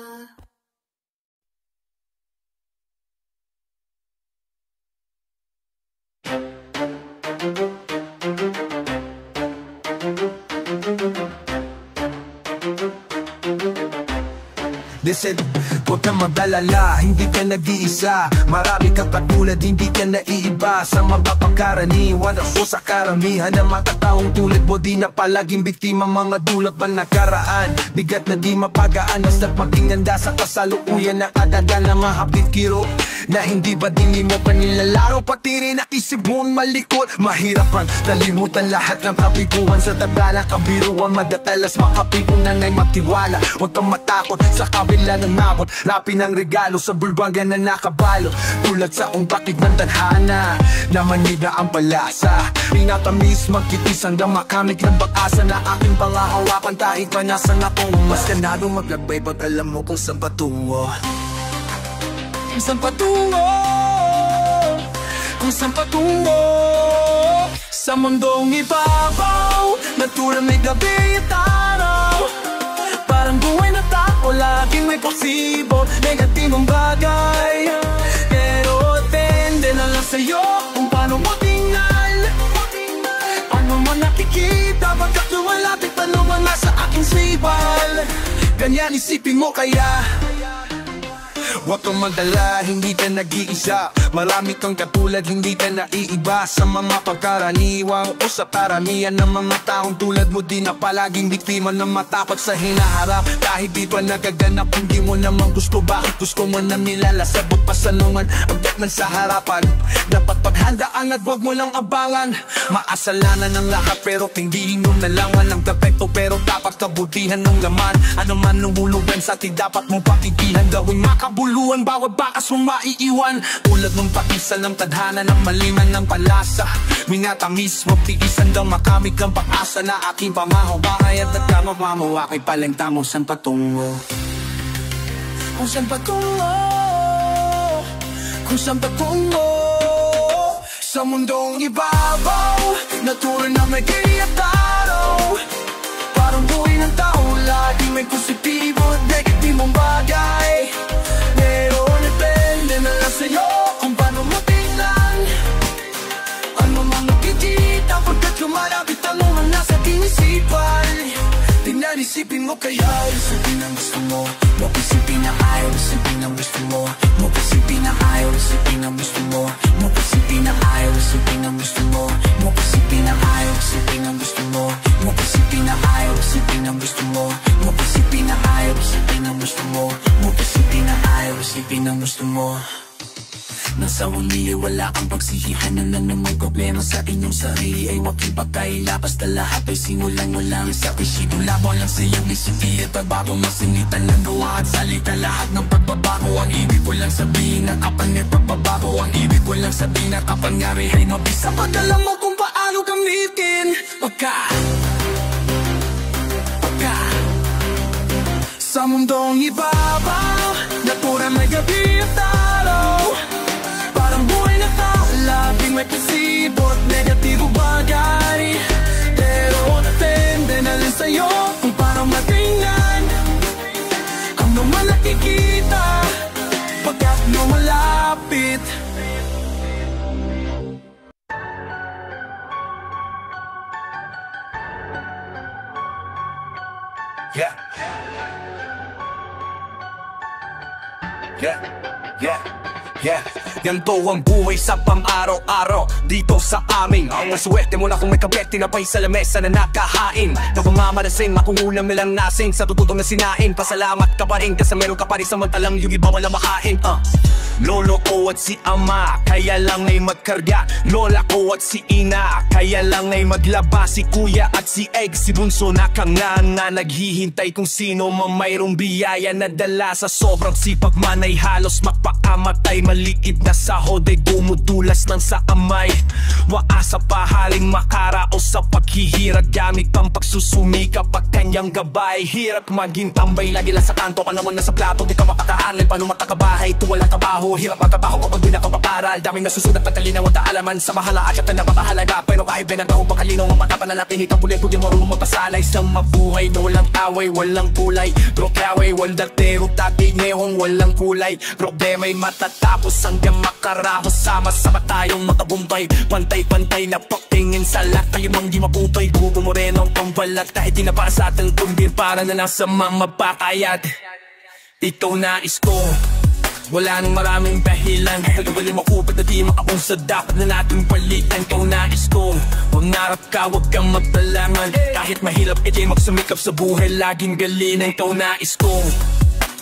Listen, huwag kang mag-alala, hindi ka nag-iisa. Marami kang katulad, hindi ka naiiba. Sa mga pangkaraniwan ako sa karamihan ng mga taong tulad mo, di na palaging biktima mga dulot pa nakaraan. Bigat na di mapagaan, basta't maging handa sa kasalukuyan na kadagal na mahapit kiro na hindi ba dili mo pa nilalaro, pati rin ang isip mo'ng malikot. Mahirapan, nalimutan lahat ng kapiguan sa tabla ng kabiruan. Madatalas makapikong nanay matiwala. Huwag kang matakot sa kabila ng mabot. Lapi ng regalo sa bulbaga na nakabalo. Tulad sa umpakig ng tadhana na manida ang palasa. Pinatamis magkitis hanggang makamit ng bag-asa na aking pangahawakan. Kahit pa nasan akong mas ganado maglagay pag alam mo kung saan patungo. Kung saan patungo, kung saan patungo. Sa mundong ibabaw, naturang may gabi at araw. Parang buhay na tao, laging may posible negatibong bagay. Pero depende na lang sa'yo kung paano mo tingnan. Ano mo nakikita, pagkat lumalapit pa naman nasa aking sibal. Ganyan isipin mo kaya. Huwag kang magdala, hindi ka nag-iisa. Marami kang katulad, hindi ka naiiba. Sa mga pagkaraniwang o sa karamihan ng mga taong tulad mo, di na palaging biktima ng matapat sa hinaharap. Kahit di pa nagaganap, hindi mo naman gusto. Bakit gusto mo na nilalasabot pa sa naman ang datnan sa harapan? Dapat paghandaan at huwag mo lang abangan. Maasalanan ng lahat pero tindihin mo na lang. Walang depekto pero dapat kabutihan ng laman. Ano man lumulugan sa atin, dapat mong pakikihan. Gawing makabuluhan, bawat bakas mong maiiwan. Tulad ng pakisa ng tadhana ng maliman ng palasa. Minatamis mo, tiisan daw makamig ang pag-asa na aking pamahabahay. At nagkamamamawakay palenta mo saan patungo. Kung saan patungo, kung saan patungo. Sa mundong ibabaw, naturo na may kaya taro. Parang buhay ng tao, laging may positibo at negatibong bagay. Pero depende na lang sa'yo kung paano mo tingnan. Ano mang nakikita pagkat lumalapit ang mga nasa tinisipan. Tingnan isipin mo kaya, isipin ang gusto mo. Huwag isipin na ayaw, isipin ang gusto mo. Huwag isipin na ayaw, isipin ang gusto mo. Huwag isipin na ayaw, isipin ang gusto mo. Huwag isipin na ayaw, isipin ang gusto mo. Huwag isipin na ayaw, isipin ang gusto mo. Huwag isipin na ayaw, isipin ang gusto mo. Huwag isipin na ayaw, isipin ang gusto mo. Nasa huli wala kang pagsisihanan na may problema sa inyong sarili ay huwag ipagkaila. Basta lahat ay simulan mo lang. Sakrisito labo lang sa iyong isipin at pagbago masinitan ng gawa at salita. Lahat ng pagbabago ang ibig ko lang sabihin na kapag may pagbabago ang ibig ko lang sabihin na kapag ngari ay mabisa. Pag alam mo kung paano gamitin pagka sa mundong ibabaw, natura may gabi at araw. Parang buhay na tao, laging may posibo at negatibo bagay. Pero depende na lang sa'yo kung paano matingnan. Ang naman nakikita pagkat lumalapit. Yeah. Yeah, yeah, yeah. Ganto ang buhay sa pang-araw-araw dito sa amin. Ang swerte mo na kung may kabet, tinapay sa lamesa na nakahain. Napamamalasin, makungulam nilang nasing sa tututong na sinain. Pasalamat ka pa rin kasi meron ka pa rin samantalang yung iba wala makain. Lolo ko at si ama, kaya lang ay magkarga. Lola ko at si ina, kaya lang ay maglaba. Si kuya at si egg, si bunso na kanganga. Naghihintay kung sino mang mayroong biyaya na dala. Sa sobrang sipag man ay halos magpakamatay. Maliit na sahod ay gumudulas lang sa amay. Waasa pa haling makaraos sa paghihirap. Gamit pang pagsusumika pag kanyang gabay. Hirap maging tambay, lagi lang sa kanto ka naman nasa plato. Di ka mapakaanlay, paano matakabahay? Ito walang trabaho, hirap magtrabaho kapag di na papaparal. Daming nasusunod patalinaw at alaman sa mahala at na napapahalaga. Pero kahit binagaw pa kalinaw ang mata panalaki. Hitang pulit, pwede mo rumong pasalay sa mabuhay na walang away, walang kulay. Brokaway, waldatero, tati, ngehong walang kulay. Problema'y matatapos hanggang makarahos. Sama-sama tayong makabumbay, pantay-pantay na pagtingin sa lahat. Tayo mang di mapupay, bubo mo rin ang pambalat. Kahit di na para sa ating kumbir, para na lang sa mga mapakayat. Ikaw nais ko, wala nang maraming dahilan. Nagabalin mo upad na di makapong sa dapat na natin palitan. Ikaw nais ko, mangarap ka, wag kang magdalangan. Kahit mahirap ito'y magsumikap sa buhay, laging galingan. Ikaw nais ko,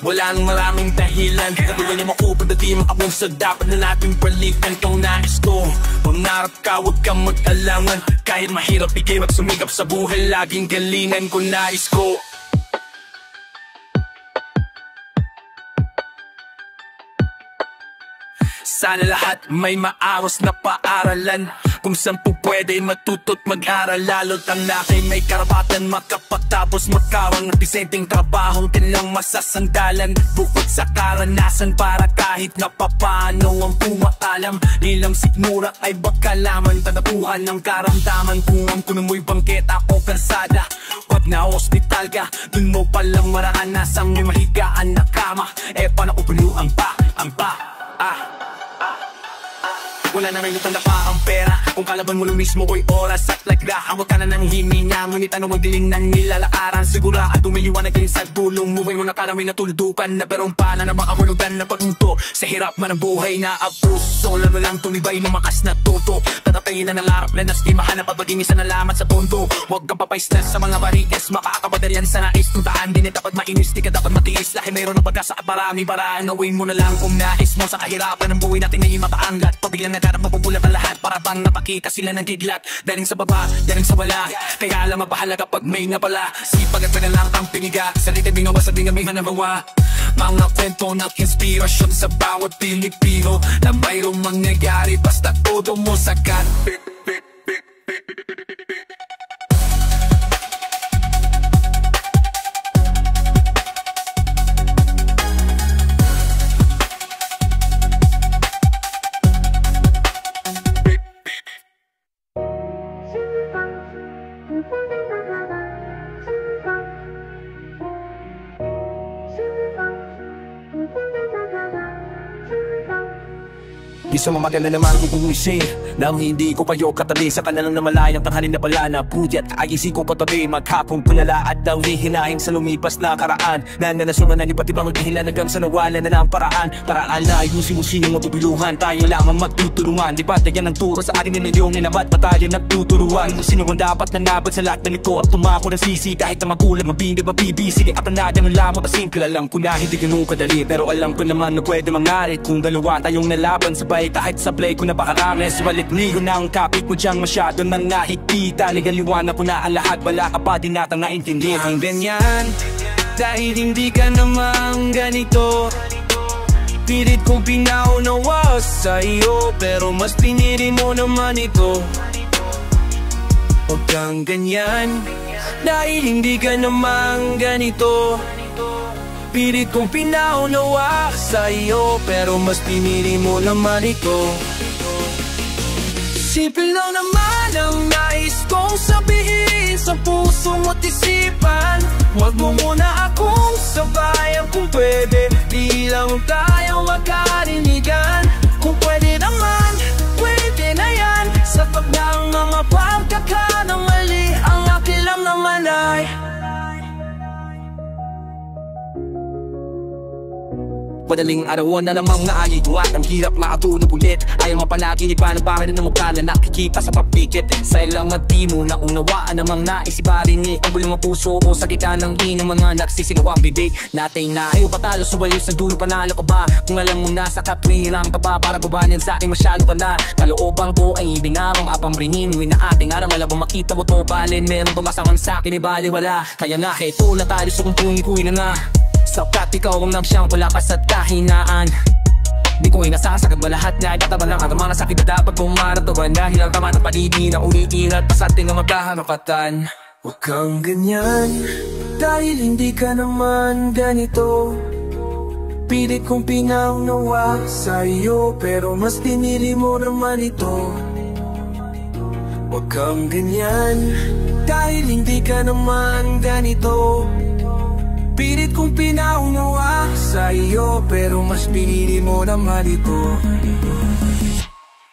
wala nang maraming dahilan. Nagabalin mo upad na di makapong sa dapat na natin palitan. Ikaw nais ko, mangarap ka, wag kang magdalangan. Kahit mahirap ito'y magsumikap sa buhay, laging galingan. Kung nais ko, sana lahat may maaros na paaralan, kung saan po pwede matuto't mag-aral. Lalo't ang laki may karapatan makapagtapos magkaroon ng disenteng trabaho, kanilang masasandalan. Bukod sa karanasan para kahit na papaano ang pumaalam, nilang sikmura ay bakalaman, tanapuhan ng karamdaman. Kung ang kuno mo'y bangketa o kalsada, wag na hospital ka, dun mo palang maraanasang may mahigaan na kama. Paano kung puno ang pa, wala na rin utang na pa ang pera, kung kalaban mo lang mismo ko'y oras at lagda. Huwag ka na nang hininga, ngunit ano magdiling ng nilalakaran. Sigurado may liwanag kayo sa dulong mo, mo nakala may natuldukan na perong pala na makahulugan na pagpunto sa hirap man ang buhay na abuso. Lalo lang tumibay ng makas na tuto, tatatayin na ng larap na nastimahan na pabaging isa na lamat sa tondo. Huwag kang papaistas sa mga barites, makakabadarian sa nais. Kung daan din dapat mainis, di ka dapat matiis. Lahi mayroon ng pagkasa at marami paraan, gawin mo na lang kung nais mo. Sa kahirapan ng buhay natin ay mataangat, pabiglang nagarap mapupulat ang lahat, para bang napakita sila ng kidlat. Daling sa baba, daling sa wala, kaya alam mapahalaga kapag may napala. Sipag at panalang ang piniga, salita bingawa sa binga may hanabawa. Mga kwento ng inspirasyon sa bawat Pilipino, na mayroong mangyayari basta todo mo sakat. Di sa mamagal na naman kung umisip nang hindi ko payo katabi sa kanalang na malayang tanghalin na pala na pudya at ayusin ko patabi. Maghapong tulala at daw hihinahin sa lumipas na karaan, na nanasungan na iba't ibang maghihilan hanggang sa nawalan na ng paraan. Paraan na ayusin mo sinong matutulungan, tayo lamang magtutulungan. Di ba yan ang turo sa atin ng inyong inabat, batalya nagtuturuan. Kung sino ang dapat nanabad sa lahat ng ito at tumako ng sisi, kahit na magulang mabindi mabibisi. At ang nadang lamang pasimple, alam ko na hindi ganun kadali, pero alam ko naman na pwede mangarit kung dalawa tayong nalaban sabay. Kahit sa play ko na bakarami, subalit ligo na ang kapit mo diyang masyado nang nakikita. Ligaliwanag ko na ang lahat, wala ka pa din natang naintindihan. Ang ganyan, dahil hindi ka namang ganito. Pilit kong pinaunawa sa'yo, pero mas pinili mo naman ito. Huwag kang ganyan, dahil hindi ka namang ganito. Pilit kong pinaunawa sa'yo, pero mas pinili mo naman ito. Simple lang naman ang nais kong sabihin sa puso mo't isipan. Huwag mo muna akong sabayan kung pwede, di lang tayo magkarinigan. Kung pwede naman, pwede na yan. Sa pagdang mga pagkakamali, ang akin lang naman ay madaling arawan na namang naayay duwat. Ang hirap makatulog ulit, ayaw mapalagi paano pa rin ang mukha na nakikita sa papikit. Sa ilang at di mo na unawaan namang naisiparin ni ang bulong ang puso ko sa kita ng inang mga nagsisigaw bibig natin na ayaw patalo subayo sa dulo, panalo ka ba? Kung alam mo nasa katwiran ka pa, para gubanin sa akin masyado ka na. Kalooban ko ay ibinarang apamrinin mo na ating aram, malabang makita mo to palin. Meron pumasakang sa akin ibaliwala, kaya nga heto na tayo sa kung kuwi na nga. Sapat ikaw ang siyang palakas at kahinaan. Di ko ay nasasagad mo lahat na itataba lang ang mga sakit na dapat kong maratuan. Dahil ang tama ng panidi na umiirat pa sa ating mga kaharapatan. Huwag kang ganyan, dahil hindi ka naman ganito. Pilit kong pinaunawa sa'yo, pero mas pinili mo naman ito. Huwag kang ganyan, dahil hindi ka naman ganito. Pilit kong pinaunawa sa'yo, pero mas pinili mo naman ito.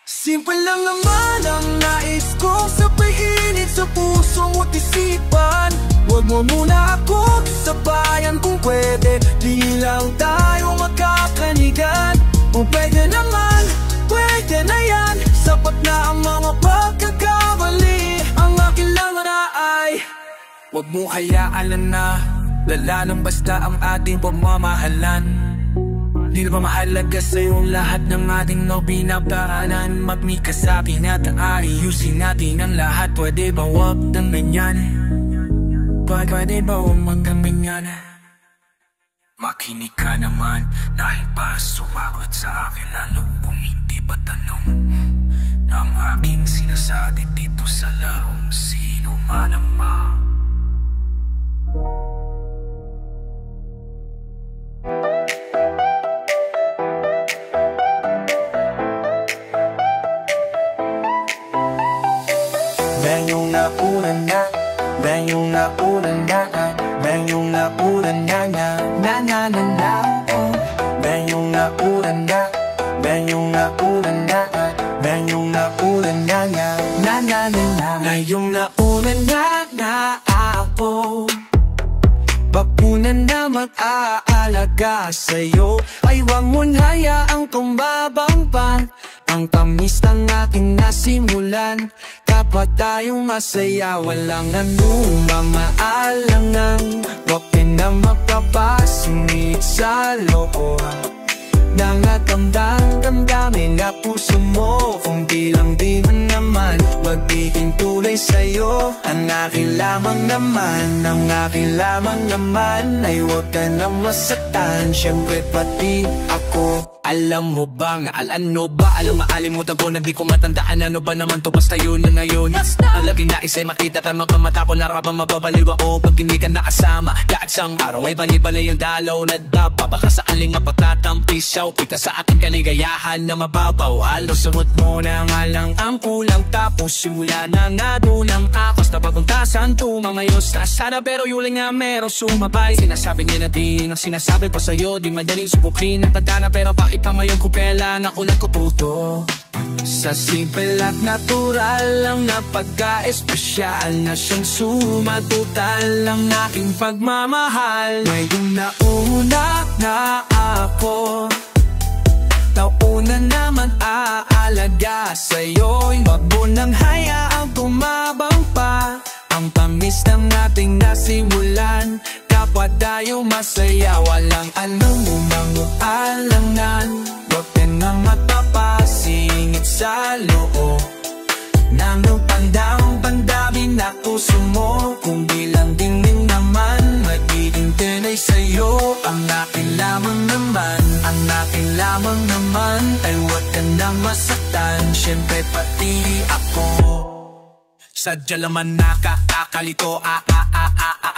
Simple lang naman ang nais kong sabihin sa puso mo't isipan. Huwag mo muna ako sabayan kung pwede. Di lang tayo magkakanigan. Kung pwede naman, pwede na yan. Sapat na ang mga pagkakamali. Ang akin lang na ay huwag mo hayaan na lala ng basta ang ating pagmamahalan. Di na ba mahalaga sa'yo lahat ng ating pinagdaanan? Magmikasabi natin, ayusin natin ang lahat. Pwede ba wag ng ganyan? Pwede ba wag ng ganyan? Makinig ka naman, dahil pa sumagot sa akin, lalo kung hindi pa tanong ang aking sinasabi dito sa larong sino man ang Ben yung napunan na, ben yung napunan na, ben yung napunan na na oh. Ben yung napunan na, ben yung napunan na, ben yung napunan na na yung napunan na ako. Bakunan na mag-aalaga sa'yo, ay huwag mong hayaang tumabang pa. Ang tamis ng ating nasimulan, kapag tayong masaya, walang anumang maalangan. Huwag ka na magpapasingit sa loob ng damdamin na puso mo. Kung di lang di man naman magiging tulay sa'yo. Ang akin lamang naman, ang akin lamang naman ay huwag ka na masaktan. Siyempre pati ako. Alam mo bang, ano ba? Alam maalimutan ko na di ko matandaan. Ano ba naman to, basta yun na ngayon. Ang laging nais ay makita tayo magkamata ko. Narapang mapapaliw ako pag hindi ka nakasama. Kahit sang araw ay bali-bali yung dalaw na dapa. Baka saaling mapagtatampisaw kita sa aking kanigayahan na mababaw. Sunod mo na nga lang ang kulang. Tapos simula na nadulang akos na paguntasan tumamayos na sana. Pero yuling nga meron sumabay. Sinasabi niya na din ang sinasabi ko sa'yo. Di madaling subukin ang tadana, pero bakit ikamayong kupela na ulat ko puto. Sa simple at natural lang na pagka-espesyal na siyang sumatutal ang aking pagmamahal. Ngayong nauna na ako, nauna naman aalaga sa'yo. Huwag mo nang hayaang tumabang pa. Ang tamis ng ating nasimulan, kapwa tayo masaya, walang anumang alangan. Huwag ka nang magpapasingit sa loob ng pandang-pandamin na puso mo. Kung bilang dingding naman, magiging tunay sa'yo. Ang akin lamang naman, ang akin lamang naman ay huwag ka nang masaktan. Siyempre pati ako. Sadya laman nakakalito,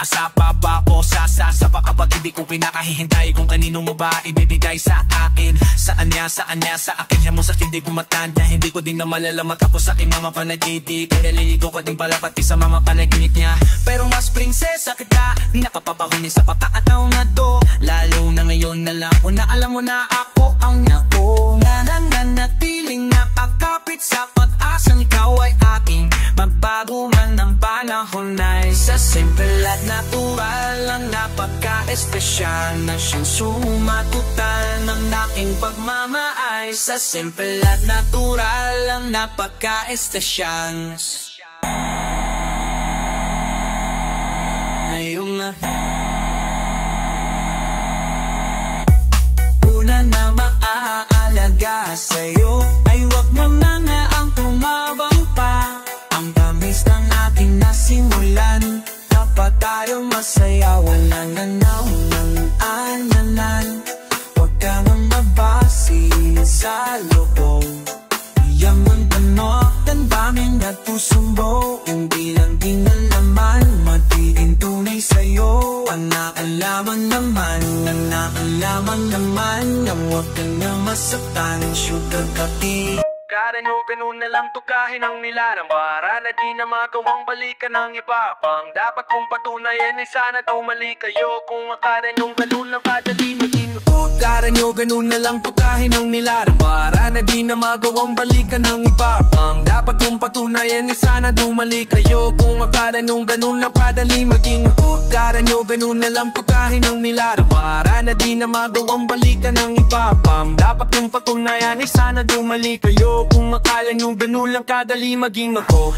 sa baba o sa kapag hindi ko pinakahihintay. Kung kanino mo ba ibibigay sa akin? Saan niya sa akin siya mo sa hindi ko matanda. Hindi ko din na malalamat ako sa aking mga panaginip. Kaya liligo ko din pala pati sa mga panaginip niya. Pero mas prinsesa kita, nakapapahuni sa pagkakataon na to. Lalo na ngayon na lang, na alam mo na ako ang nako. Nananatiling nakakapit sa pag-asang ikaw ay aking magbago man ng panahon ay sa simple at natural lang napaka-espesyal na siyang sumatutal ng aking pagmamaay. Sa simple at natural lang napaka-espesyal. Ngayong na una na maaalaga sa'yo, ay huwag mo na nga ang tumabang pa. Ang tamis ng ating nasimulan, kapag tayo masaya, walang nanawang ananan. Huwag ka nang mabasin sa loob yang muntanok, damdamin at pusong buo. Hindi lang dinalaman, magiging tunay sa'yo. Anak ang lamang naman, anak ang lamang naman. Ang huwag ka na masaktan, sugar kati. Ganun na lang tukahin ang nilarang, para na di na magawang balikan ng iba pang dapat kong patunayan ay sana daw mali kayo. Kung akala nung ganun lang kadali maging Tara nyo, ganun na lang putahin ang nilarang para na di na magawang balikan ng iba. Ang dapat kong patunayan ay sana dumali kayo. Kung akala nung ganun na padali maging tara nyo, ganun na lang putahin ang nilarang para na di na magawang balikan ng iba. Ang dapat kong patunayan ay sana dumali kayo. Kung akala nyo ganun lang kadali maging ako.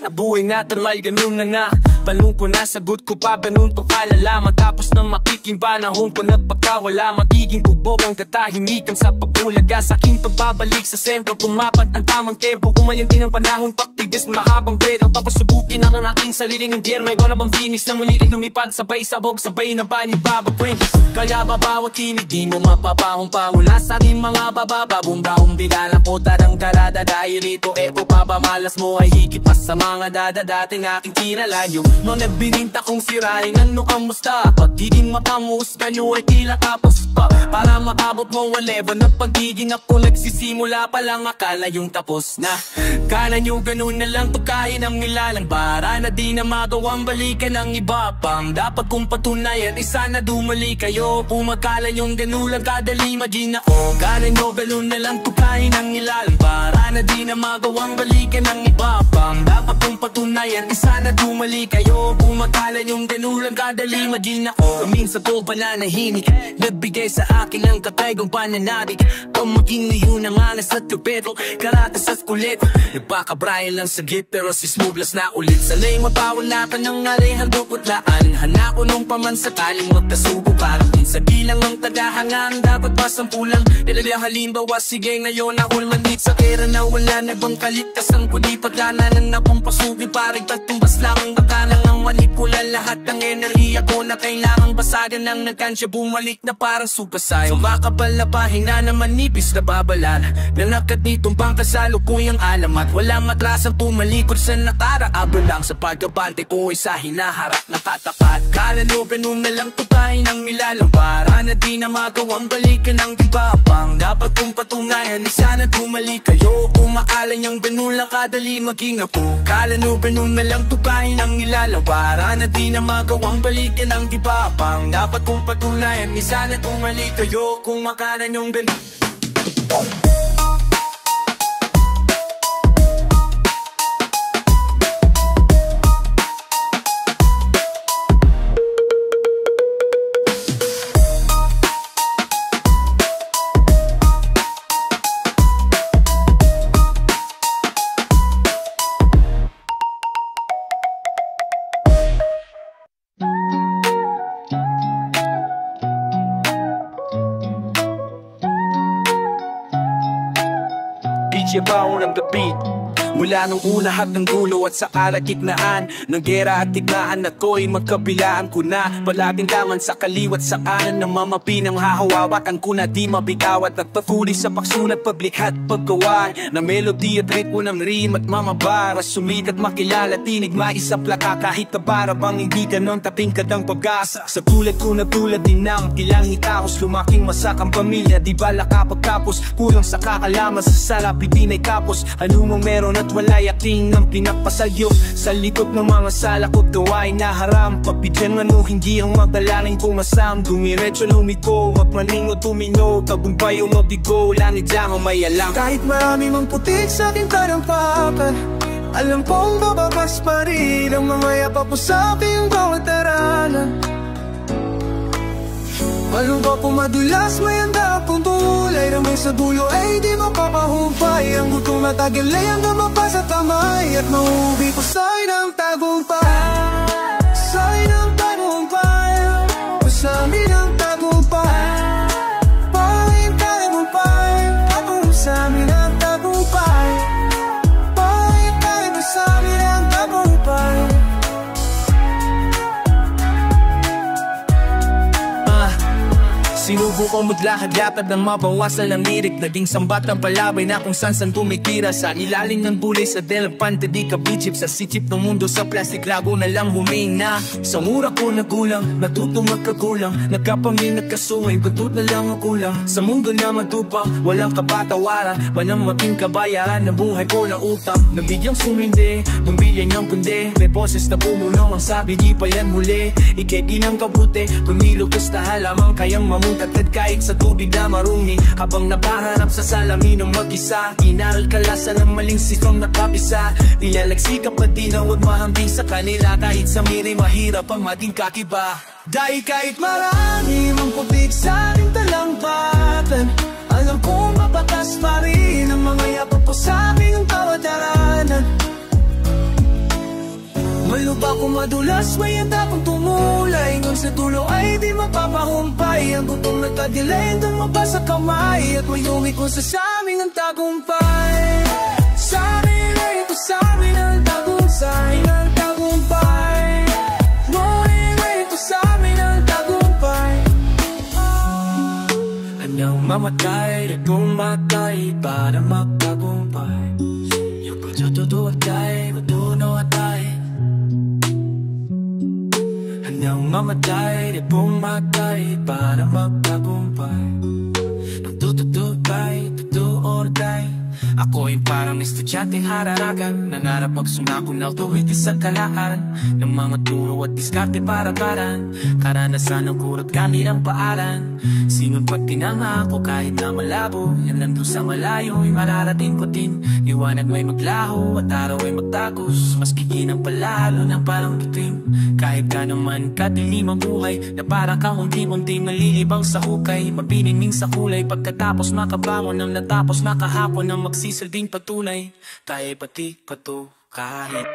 Nabuhay natin may ganun na nga. Balong ko na sagot ko pa ganun to kalala. Matapos na makiking panahon ko nagpagkawala. Magiging kubog ang katahimikan sa pagbulaga. Sa aking pagbabalik sa sentro tumapat ang tamang tempo. Kumayan din ang panahon paktigis mahabang bredo. Tapos subukin ang aking sariling impyerno. Ikaw na bang finis na mulitin lumipad. Sabay sabog, sabay na ba ni Baba Queen. Kaya babawat kinig di mo mapapahong pa. Wala sa aking mga babababong-bahong dilalang po tarang karada. Dahil ito epo pabamalas mo ay higit pa sa mga dadating aking kinalayo. No nagbininta kong sirain, ano kamusta? Pagiging matamus kanyo ay tila tapos pa. Para makabot mo whatever na pagiging ako nagsisimula pa lang akala yung tapos na. Kala nyo ganun na lang pagkain ang nilalang para na di na magawang balikan ng iba pang dapat kong patunayan ay sana dumali kayo. Kung magkala nyong ganun lang kadali maging ako. Kala nyo ganun na lang pagkain ang nilalang para na di na magawang balikan ng iba pang dapat kong patunayan ay sana dumali kayo. Kung makala nyong ganun lang kadali maging ako. Minsan ko pananahimik, nagbigay sa akin ang kataygang pananabik. Kung maging ngayon ang alas at kapetro, karatas at kulit. Nagpakabrayan lang sa git pero si Smoothlas na ulit. Sanay mapawala ka ng alihang duputlaan. Hanako nung pamansakaling magkasubukan. Sa bilang ang tagahangaan dapat pa sampulang. Nilalang halimbawa sige ngayon ako manit sa kera na wala na bang kaligtasan. Kundi paglanan na akong pasugi paring tatumbas lang ang bakanan. Ang manipula lahat ng enerhiya ko na kailangang basagan ng nagkansya bumalik na parang super saiyan. Sumakapal na pahina na manipis na babalan. Nanakat nitong pangkasalukuyang alamat. Walang atrasang pumalikod sa nakara. Abro lang sa pagkabante ko ay sa hinaharap na tatapat. Kala nyo ganun na lang tukain ang nilalang para na di na magawang balikan ng iba pang dapat kong patunayan ay sana tumalik kayo. Kung makala nyang ganun lang kadali maging ako. Kala nyo ganun na lang tukain ang nilalang para na di na magawang balikan ng iba pang dapat kong patunayan ay sana tumalik kayo. Kung makala nyong ganun Power of the beat. Mula nung una hanggang dulo at sa kalagitnaan ng gera at tigmaan at ko'y magkabilaan ko na. Palaging laman sa kaliwat sa kanan ng mamapinang hahawawatan ko na di mabigawat. Nagpapuli sa pagsulat, paglikhat, paggawa na melody at ritmo ng rim at mamabara. Sumikat makilala, tinig maisaplaka kahit kabara bang hindi ganon tatingkad ang pag-asa. Sa tulad ko na tulad din ng ilang hitaos, lumaking masakang pamilya, di bala kapag-tapos. Kulang sa kakalaman sa salapi di na'y kapos. Ano mang meron at wala'y ating ang pinagpasalyo. Sa likod ng mga salakot gawain na haram. Pabidyan ano hindi ang magdalaning pumasam. Dumiretso lumiko at maningo tumino. Tagumpay o mabigo, lanid lang ang may alam. Kahit marami mang putik sa aking tarampakan, alam kong bababas pa rin ang mamaya pa po sa aking bawat aralan. Malungkot po madulas, may handa pong tulay na may sa dulo ay di mapapahumpay. Ang gutom na tagalay hanggang mapasa tamay at mauwi ko sa'y ng tagumpay. Sa'y ng tagumpay, masamin ang tagumpay. Pahing tagumpay, ako masamin ang tagumpay. Pahing tayo masamin ang tagumpay. Sinubukong maglakad-lakad ng mabawasan ng lirik. Naging sambat ang palabay na kung saan tumitira. Sa ilalim ng bulay sa delapante di kabijip. Sa sitip ng mundo sa plastic lago na lang humina. Sa mura ko nagulang, natutong magkagulang. Nagkapamil, nagkasungay, batut na lang ang kulang. Sa mundo na matupang, walang kapatawaran. Walang mating kabayaran ng buhay ko na utang. Nabigyang sumindi, bumbilya niyang kundi. May boses na bumulong ang sabi di pa yan muli. Ikay di ng kabuti, kumilog ka sa halamang kayang mamungat na agad kahit sa tubig na marumi. Habang napaharap sa salamin ng mag-isa, inaral kalasan ng maling sisong nakapisa. Nilalagsikap at di na huwag mahambing sa kanila, kahit sa miray mahirap ang maging kakiba. Dahil kahit marami mang kubig sa ating talampatan, alam kong mapatas pa rin ang mga yapak ko sa aming tawad-daranan. May lupa kong madulas, may handa kong tumulay, ngun sa dulo ay di mapapahumpay. Ang gutom na tagilay, doon mabasa kamay, at may umikon sa amin ang tagumpay. Sa amin ay ito, sa amin ang tagumpay, ang tagumpay. Ngunit ay ito, sa amin ang tagumpay. Anyang mamatay, tumatay para magtagumpay. Yung pagtutuwa tayo, matuno at tayo. Anyang mamatay, pumatay para magtagumpay. Nagtututupay, totoo tayo. Ako'y parang estudyanteng hararagan, nangarap magsumako na authority sa kalaan ng mga turo at diskarte para paran. Karanasan ng kurot gamit ang paaran. Sinun pag tinanga ako kahit na malabo, yan nandun sa malayo ay mararating ko din. Liwanag may maglaho at araw ay magtagos, mas kikinang palalo ng parang bitim. Kahit ka naman kadilim ang buhay, na parang kang unti-unti malilibang sa hukay. Mabiniming sa kulay pagkatapos makabangon ng natapos na kahapon ng magsisilding patunay. Tayo'y pati pato kahit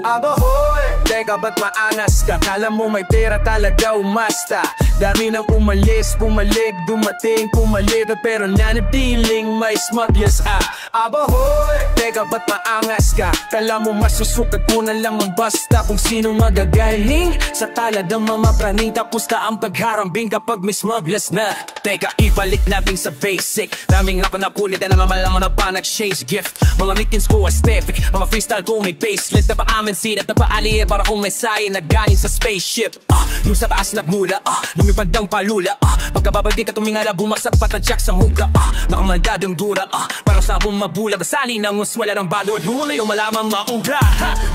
Abahoy! Teka ba't maanas ka? Kala mo may pera talaga umasta. Dami nang umalis, bumalik, dumating, pumalit, pero nanatiling may smuggles Abahoy! Teka ba't maangas ka? Kala mo masusukat mo na lang ang basta kung sino magagaling sa taladang mamapraning, tapos na ang pagharambing kapag may smuggles na. Teka, ibalik natin sa basic. Daming ako napulit na namamalangan na pa nag-change gift. Mga meetings ko aesthetic, mga freestyle ko may baselit. Napaamin sidat, napaaliya para kung may sayin na galing sa spaceship. Yung sa taas nagmula, lumipad ang palula. Pagkababalik at tumingala, bumaksak patadyak sa muka. Nakamaldadong dura, parang sa bumabulag. Nasali ng uswala ng balod, huli yung malamang maungra.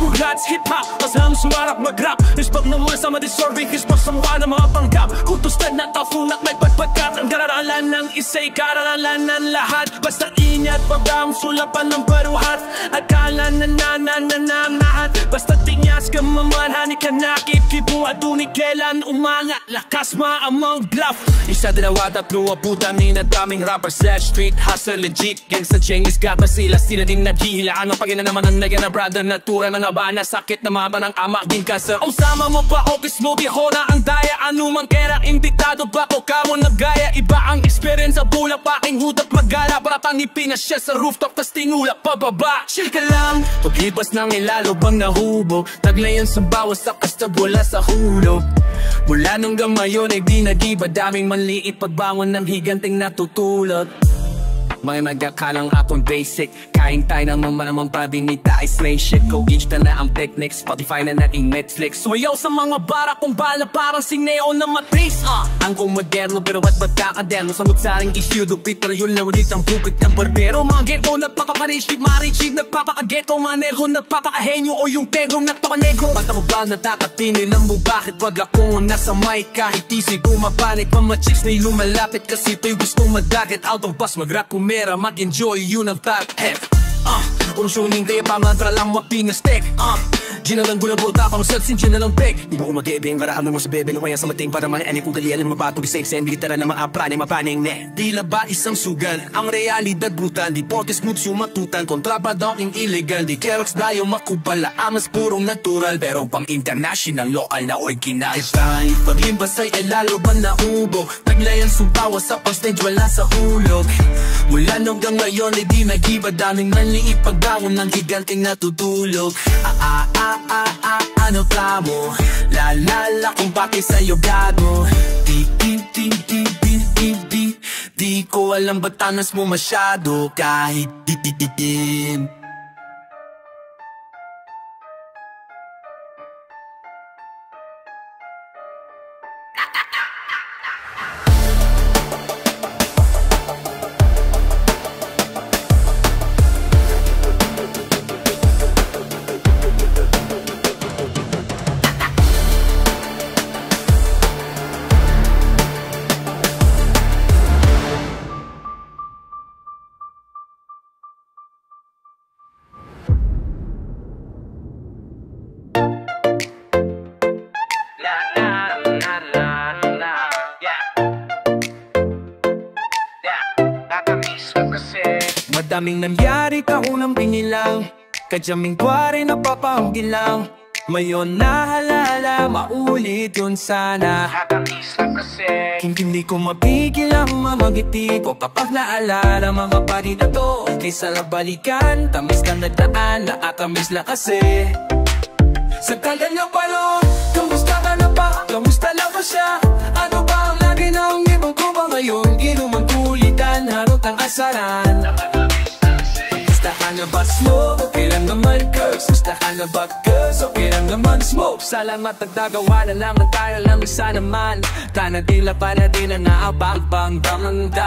Congrats hip-hop, kasang sumarap mag-rap. Ispag naman sa madisorbing, ispag sa mukha ng mga panggap. Kutustad na tafunat, may pagpagkat. Ang kararalan ng isa'y kararalan ng lahat. Basta ingat, pagdam, sulapan ng baruhat. Akala na nananahat. Basta tinyas ka mamanhani ka nakikip mo at kailan umangat. Lakas maamang bluff. Isa, dalawa, tatlo, abutan ni na daming rapper slash street hustle legit. Gang sa Chinggis gat na sila din naghihilaan. Ang pagina naman ang nagyan na brother natura na nabana. Sakit na maba ng ama din ka sa usama mo pa o kismo biho na ang daya. Anumang kera inditado ba ko kamo nagaya. Iba ang experience sa bulak paking hudap magala. Para pangipin na siya sa rooftop tas tingulak pababa. Chill ka lang, paglipas ng ilalo bang nahubo. Taglayan sa bawas sa kasta bola sa hulog. Mula nung gamayon ay di nagiba. Daming manliit pagbangon ng higanting natutulog. May magkakalang akong basic. Kain tayo ng malamang pabinita ay slay shit. Go-gauge na na ang technique. Spotify na nating Netflix. Sumayaw sa mga bara kung bala parang si Neo na matris. Ang kong moderno pero ba't kakadeno. Sa magsaring issue do Peter yun na ulit ang bukit ng barbero. Mga ghetto nagpakapariship, marichip nagpapakageto. Maneho nagpapakahenyo o yung tegrong nagpapanegro. Ba't ako ba natatapinin mo bakit wag ako nasa mic? Kahit isip bumapanik pa machicks na lumalapit. Kasi ito'y gusto madagit. Out of bus mag-rap kumera mag-enjoy yun ang top half. Kung suning tayo pa mantra lang mapingastek. Ginalang gula po tapang self-sin ginalang peg. Di mo ko mag-ibing karahan mo sa bebe. Lumaya sa mating para man-ani kung kalian ang mapatong isek-sen. Bilitara na ma-apply na mapaning ne. Tila ba isang sugal ang realidad brutal. Di portes moods yung matutan. Kontrabadong illegal. Di kerox dayo makubala. Amas purong natural pero pang international local na original. Tayo paglimbas ay lalo ba naubo. Taglayan sumpawa sa pang-stage wala sa hulog. Mula nung hanggang ngayon ay di nagiba. Daming manliit pagbangon ng giganting natutulog. Ano pa mo? Lalala kung bakit sa'yo gago. Di ko alam ba't tanas mo masyado. Kahit di. Madaming nangyari kaunang binilang, kadyaming kwari na papanggilang. Ngayon nahalala, maulit yun sana. Nakakamiss lang kasi hindi ko mapigil ang mamagiti ko kapag naalala mga pari na to. Di sana balikan, tamis ka nagdaan, nakakamiss lang kasi. Sa tagal niya palo, kamusta ka na ba? Kamusta lang ba siya? Ano ba ang lagi ng ibang ko ba ngayon? Di naman kulitan, harot ang asaran. Gusta ka na ba smoke? Okay lang naman girls. Gusta ka na ba girls? Okay lang naman smoke. Salamat at nagawa na lang at tayo lang isa naman. Tanadila pa na din ang naabang-bang damanda.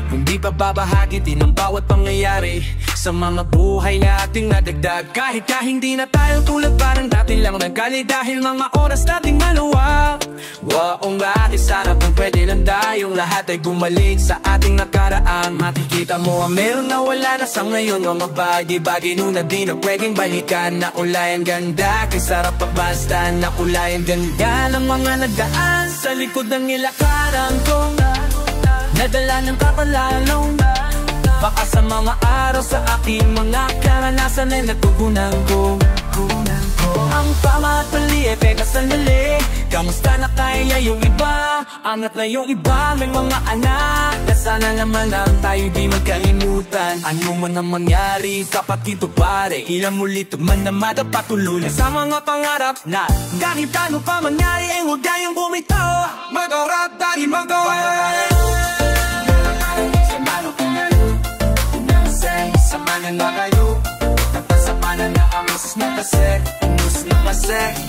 Hindi pa babahagi din ang bawat pangyayari sa mga buhay nating nadagdag. Kahit na hindi na tayo tulad parang dati lang nagkali dahil mga oras nating maluwag. Waong bakit sana kung pwede lang tayong lahat ay bumalik sa ating nakaraan. Makikita mo ang meron na wala na sa ngayon. Mga bagay-bagay nung na di na pwedeng balikan. Nakulay ang ganda, kay sarap pagbasta. Nakulay ang ganda ng mga nagdaan sa likod ng nilakaran kong nadala ng kapalalong. Baka sa mga araw sa aking mga karanasan ay natugunan ko. Ang tama at mali ay teka sandali. Kamusta na kaya yung iba? Angat na yung iba, may mga anak na sana naman lang tayo di magkalimutan. Ano man ang mangyari, dapat dito pare. Ilang muli man na madapatuloy sa mga pangarap na kahit ano pa mangyari ay huwag tayong bumito. Mag-orat tayo mag-orat. Samanan na kayo, nagpasamanan na ang usos na kasi.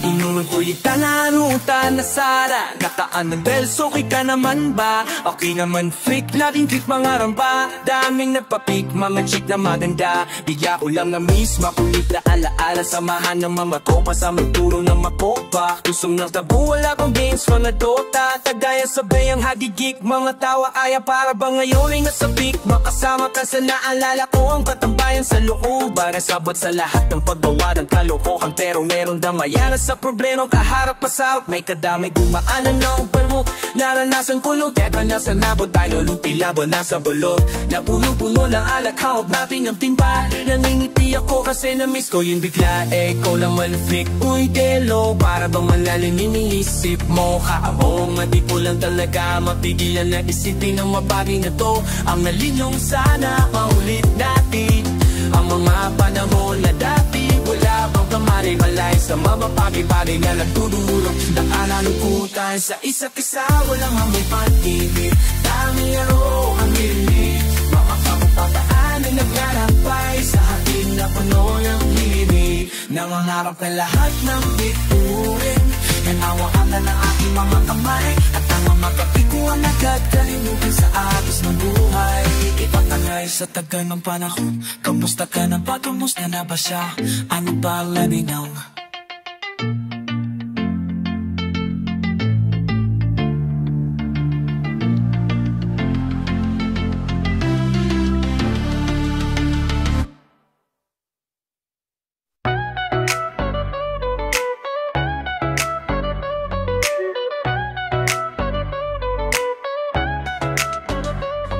Inuman ko itananutan na Sara. Kataan ng belso, okay ka naman ba? Okay naman freak, laging trick mga ramba. Daming nagpapik, mga chick na maganda. Bigya ko lang na miss, makulit na alaala. Samahan ng mga kopa sa magturo ng makopa. Kusong ng tabu, wala kong games, mga dota. Tagaya sabay ang hagigik, mga tawa aya. Para ba ngayon ay nasa peak? Makasama ka sa naalala ko ang katambayan sa loob. Para sabot sa lahat ng pagbawa ng kalokohan. Pero meron damaya na sa problema kaharap pasawak. May kadamay gumaanan ng palmok. Naranasan kulog, teka nasa nabot. Tayo lupi labo nasa bulog. Napuno-puno ng alak, hawak natin ang timpa. Naningiti ako kasi na-miss ko yung bigla. Ikaw lang malfik, uy delo. Para bang malalim iniisip mo? Kaabong, di ko lang talaga mapigilan na isipin ang mabagay na to. Ang nalinong sana maulit natin ang mga panahon na dati. Wala bang kamari malay sa mapapagi-pagi na nagtudulog. Nakalulungkutan sa isa't isa, walang amoy pag-ibig. Dami aro ang hilig, mga kapapataan ay naglalakbay sa hatid na puno ng hilig. Nangangarap na lahat ng bituin, nanawaan na ng aking mga kamay. At ang mga kapikuan agad kalimutan sa agos ng buhay. Ipatangay sa tagal ng panahon, kamusta ka na ba? Kamusta na ba siya? Ano ba ang lalinaw?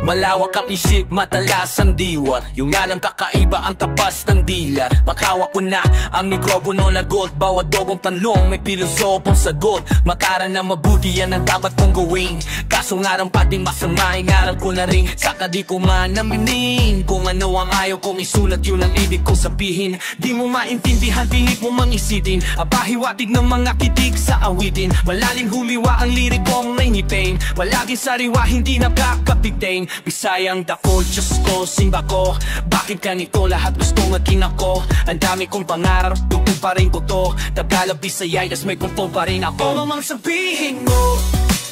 Malawak ang isip, matalas ang diwa. Yung nga lang kakaiba ang tapas ng dila. Maghawak ko na ang mikropono na gold. Bawat dogong tanlong may pilosopong sagot. Makaran na mabuti yan ang dapat kong gawin. Kaso nga rin pating masama, ingaral ko na rin. Saka di ko man naminin kung ano ang ayaw kong isulat, yun ang ibig kong sabihin. Di mo maintindihan, pilit mo mang isitin. Apahiwatig ng mga kitik sa awitin. Malaling humiwa ang lirik kong nainipin. Palagi sariwa, hindi nakakapitain. Bisayang dako, Diyos ko, simba ko. Bakit ganito lahat gusto maging ako? Ang dami kong pangarap, tugtog pa rin ko to. Tagalog, Bisaya, yes may kumpong pa rin ako. Ano mang sabihin mo,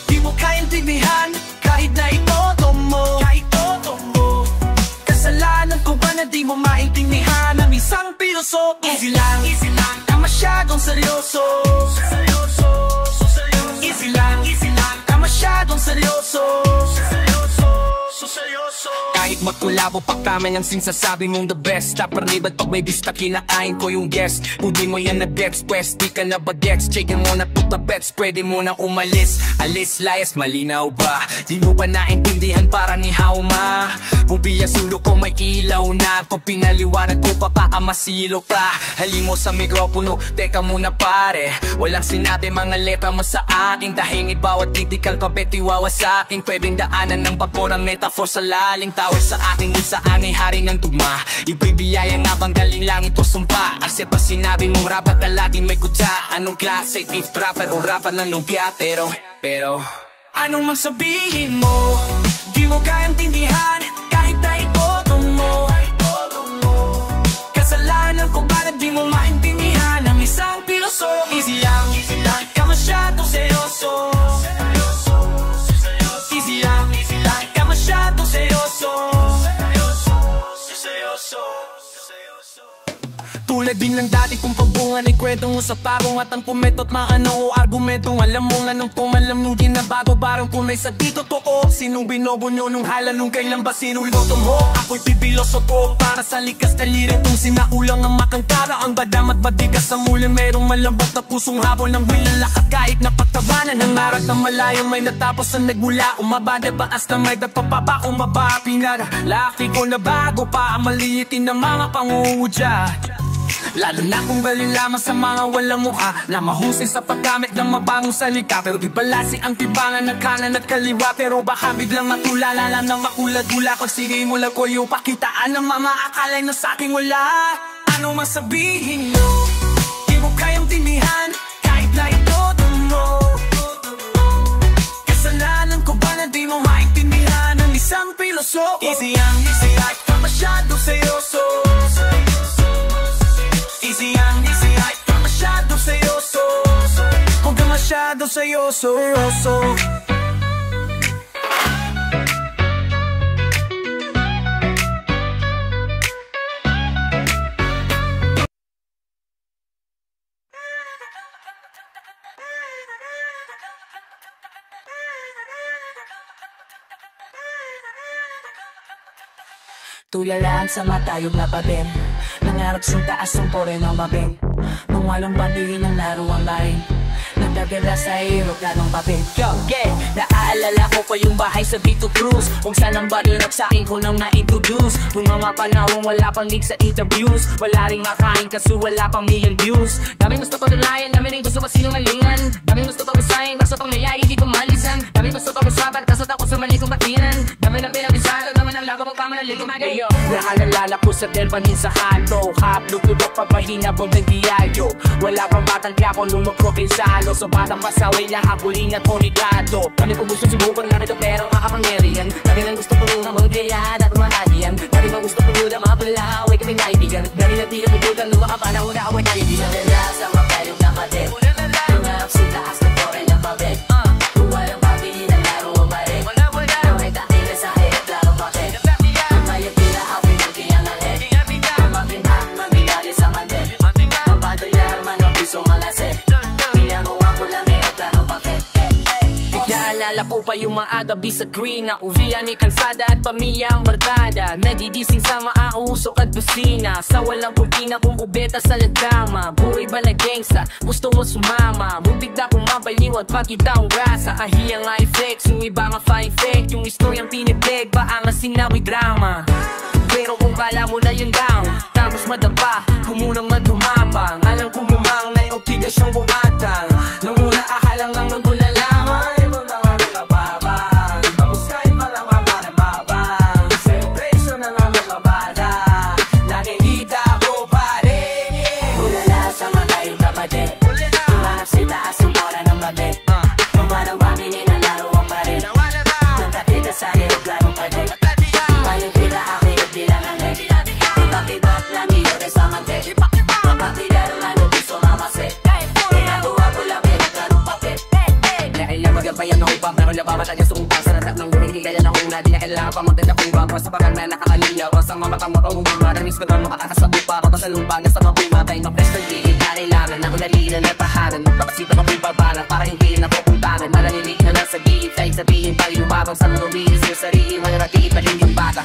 di mo kaintindihan. Kahit na itoto mo, kasalanan ko ba na di mo maintindihan ang isang piloso? Easy lang, ka masyadong seryoso. Easy lang, ka masyadong seryoso. Kahit magkulabo pagkaman ang sinsasabi mong the best. Taparnibad pag may bista kinakain ko yung guest. Kung di mo yan na-gets, pwes di ka na bagets. Checkin mo na tuta bets, pwede mo na umalis. Alis, layas, malinaw ba? Di mo ba naintindihan para ni Hauma? Bubiya sulok ko may ilaw na. Pag pinaliwanag ko pa baka masilo ka. Halimo sa mikropono, teka muna pare. Walang sinabi mga letra mo sa akin. Tahingin bawat titikal kapetiwawa sa akin. Pwedeng daanan ng pagpor ang metaphor sa laling. Tawag sa akin kung saan ay hari ng tugma. Ibibiyaya nga bang galing langit o sumpa? Kasi pa sinabi mong rapat na laging may kutsa. Anong klase, beef rapper o rapper ng lumpia? Pero anong man sabihin mo, di mo kayang tindihan kahit na itoto mo. Kasalanan ko ba na di mo maintindihan ang isang pilosopo? Easy lang, ka masyadong seryoso. Easy lang, ka masyadong seryoso. Tulad din ng dati kung pabungan ay kwento mo sa pagong at ang pumetot maano o argumentong alam mo nga nung pumalam nung ginabago barang kung may sa dito totoo. Sinong binobo nyo nung hala nung kailan ba sinuloto mo? Ako'y bibiloso ko para sa likas na liritong sinaulang ang makangkara. Ang badam at badigas sa muli merong malambot na pusong habol ng wilalakat kahit na pagtabanan ng arat na malayong may natapos ang nagmula. Umabada baas na may dapapaba umaba pinaralaki ko na bago pa ang maliitin ng mga pangungudya. Lalo na kung galing lamang sa mga walang mukha na mahusay sa paggamit ng mabangong salita. Pero di balasi ang tibangan ng kanan at kaliwa. Pero baka biglang matulala lang ng makulad-gula. Pag sige mo lang ko yung pakitaan ng mga akalay na sa'king wala. Ano man sabihin mo, di mo kayang tinihan kahit na ito mo. Kasalanan ko ba na di mo maintindihan ang isang pilosopo? Easy ang ka masyado seryoso. Easy ay ka masyado seryoso. Huwag ka masyado seryoso. Tuyalaan sa matayog na babeng, nangarap sa taas ng pore ng mabeng. Nung walang bandihin ang laro ang lain, nagdagala sa hirap na ng papel. Naaalala ko pa yung bahay sa Vito Cruz, kung saan ang balinap sa'kin ko nang na-introduce. Nung mga panahon wala pang leak sa interviews, wala ring makain kaso wala pang million views. Daming gusto pagdalayan, daming rin gusto pasinungalingan. Daming gusto pag-usahin, kaso pang layay hindi ko malisan. Daming gusto pag-usapan, kaso takot sa mali kong batinan. Daming na pinag-isahan, daming ang lago pagpamanalig kumagay. Naalala ko sa delbanin sa kanto, haplo tulog pagpahina bong ng diyayo. Wala pang batang tiyapo nung magpropinsalo, so batang pasaway lang habulin at ponigado. Kami po gusto subukan na rito pero makapangyarihan. Kami lang gusto po nga magdayan at mahalian. Kami lang gusto po nga mapalaway kami naibigan. Kami lang di na puputan nung makapanahon na away naibigan. Nalala sa mapayong na kadet, tumarap sa taas na pore ng babet. Kung walang pabili ng laro ang barek, kaway takila sa hirap laro bakit. Mayat nila awin ng tiyangalit, mabinang mabigali sa mandet. Mabadoyar man ang piso malaset, pinanguha ko lang hirap laro bakit. Naalala ko pa yung mga gabi sa green na uwian ni kalsada at pamilya ang barkada. Nagdidising sa maausok at busina, sa walang kurtina kung kubeta sa ladama. Buhay ba na gangsta, gusto mo sumama, bubigla kong mabaliw at pakita ang rasa. Ahiyang nga i-flex, yung iba nga fine fake, yung istoryang pinipeg, paangas sinawi drama. Pero kung kala mo na yun down, tapos madapa, kumunang madumapang. Alam ko mumang na yung obligasyong bumatang. Nung una akalang lang nagulalamang Babatanya sa utang sa natap ng gawing kaya na kung natin na kailangan pa magdala kong baba sa bagang na nakakalinya o sa mga matang matang umama na miss ko na makatakas sa bupa o sa lupa na sa mabumatay ng fresh na gigit na kailangan na unalinan at tahanan magpapasita ka kong babalan para hindi na pupuntanan malalilig na nasa gigit kahit sabihin pa yung babang sa mga bilis yung sarili mga natigit pa rin yung bata.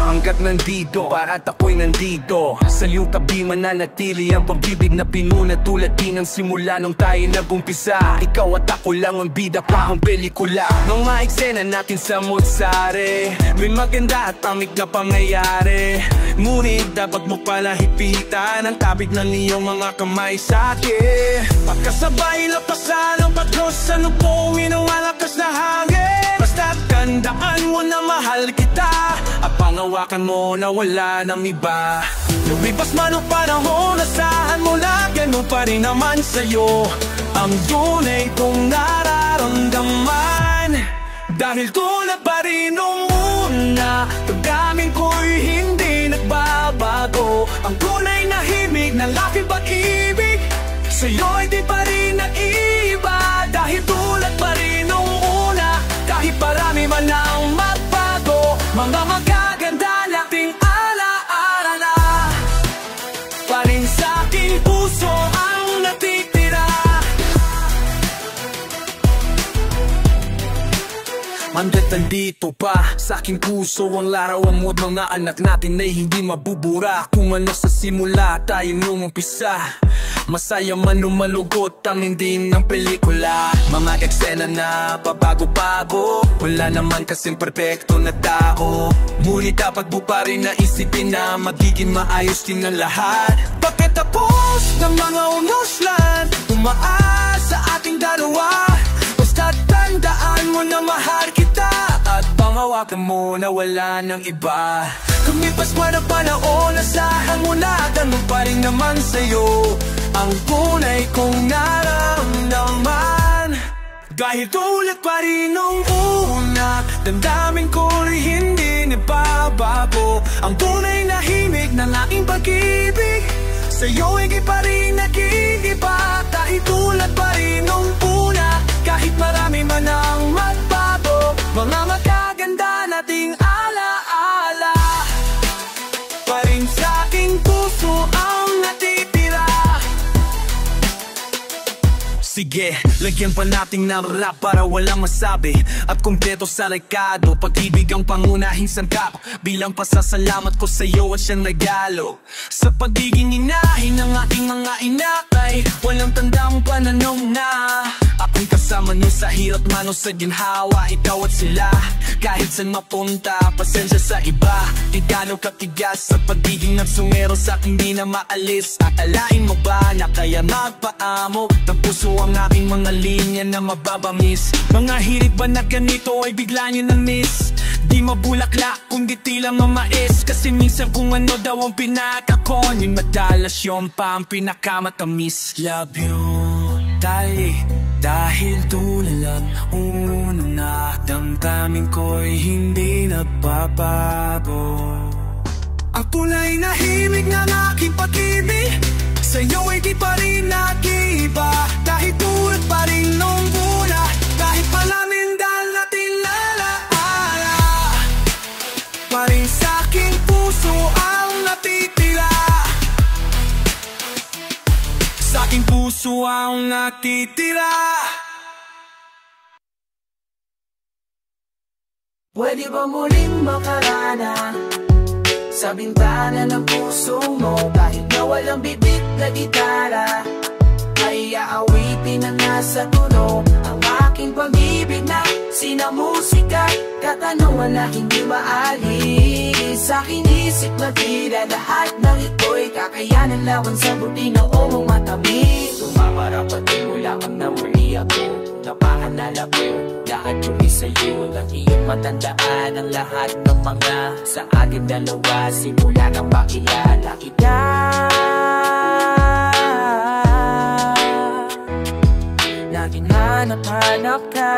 hanggat nandito, para at ako'y nandito. Sa iyong tabi mananatili ang pag-ibig na pinuna tulad din ng simula nung tayo nag-umpisa. Ikaw at ako lang ang bida pa ang pelikula. Mga eksena natin sa Motsare, may maganda at pamig na pangyayari. Ngunit dapat mo pala hipitan ang tabig ng iyong mga kamay sa'kin. Pagkasabay lapasan ang patros sa lupongin ng malakas na hangin. Basta't tandaan mo na mahal kita at pangawakan mo na wala nang iba. Lumipas man ang panahon, asahan mo na ganun pa rin naman sa'yo ang tunay kong nararamdaman. Dahil tulad pa rin nung una, damdamin ko'y hindi nagbabago. Ang tunay na himig ng aking pag-ibig sa'yo'y di pa rin nag-iiba. Dahil tulad pa rin nung una, kahit parami man ang magbago, mga magaganda nating ala-ala pa rin sa'king puso ang natitira. Mandat nandito pa sa aking puso ang larawan mo at mga anak natin ay hindi mabubura. Kung ano sa simula tayo nung umpisa, masaya man o malungkot ang hindi ng pelikula. Mga eksena na pabago-bago, wala naman kasing perpekto na tao. Ngunit dapat mo pa rin naisipin na magiging maayos din ang lahat. Pagkatapos ng mga umuslan, umaas sa ating dalawa. Basta tandaan mo na mahal kita at pangawakan mo na wala ng iba. Kumipas man ang panahon, asahan mo na ganun pa rin naman sa'yo ang tunay kong nararamdaman. Dahil tulad pa rin nung una, damdamin ko'y hindi nababago. Ang tunay na himig ng aking pag-ibig sa'yo'y di pa rin nag-iiba. Dahil tulad pa rin nung una, kahit marami man ang magbago, mga magaganda nating ala-ala pa rin sa'king puso ang natitira. Sige, lagyan pa natin ng rap para walang masabi at kumpleto sa rekado. Pag-ibig ang pangunahing sangkap bilang pasasalamat ko sa'yo at siyang regalo. Sa pagiging inahin ng ating mga inakay, walang tandang pananong na ako'y kasama nun sa hirap man o sa ginhawa. Ikaw at sila, kahit saan mapunta, pasensya sa iba. Di gano'ng katigas sa pagiging nagsungero sa'king di na maalis. Akalain mo ba na kaya magpaamok ng puso ang aking mga linya na mababamis? Mga hirit ba na ganito ay bigla niyo na miss? Di mabulaklak kundi tila mamais. Kasi minsan kung ano daw ang pinakakon, yun madalas yun pa ang pinakamatamis. Love you, dahil tulad una na damdamin ko'y hindi nagbabago. Ang tunay na himig ng aking pag-ibig sa'yo ay di pa rin nag-iiba. Dahil tulad pa rin nung una, kahit palamin dahil natin alaala, pa rin sa'king puso ang natitira. Sa'king puso ang natitira. Pwede ba muling makarana sa bintana ng puso mo? Kahit na walang bibig na gitara, ay aawitin na nasa tunog ang aking pag-ibig na sinamusika. Katanungan na hindi maalis sa aking isip na tira. Lahat ng ito'y kakayanan laban sa buti ng umong matamis. Tumamarapat ay mula kang namuli ako, napahanala ko lahat yung sa'yo. Ang iyong matandaan ang lahat ng mga sa ating dalawa. Simula nang makilala kita, laging hanap-hanap ka,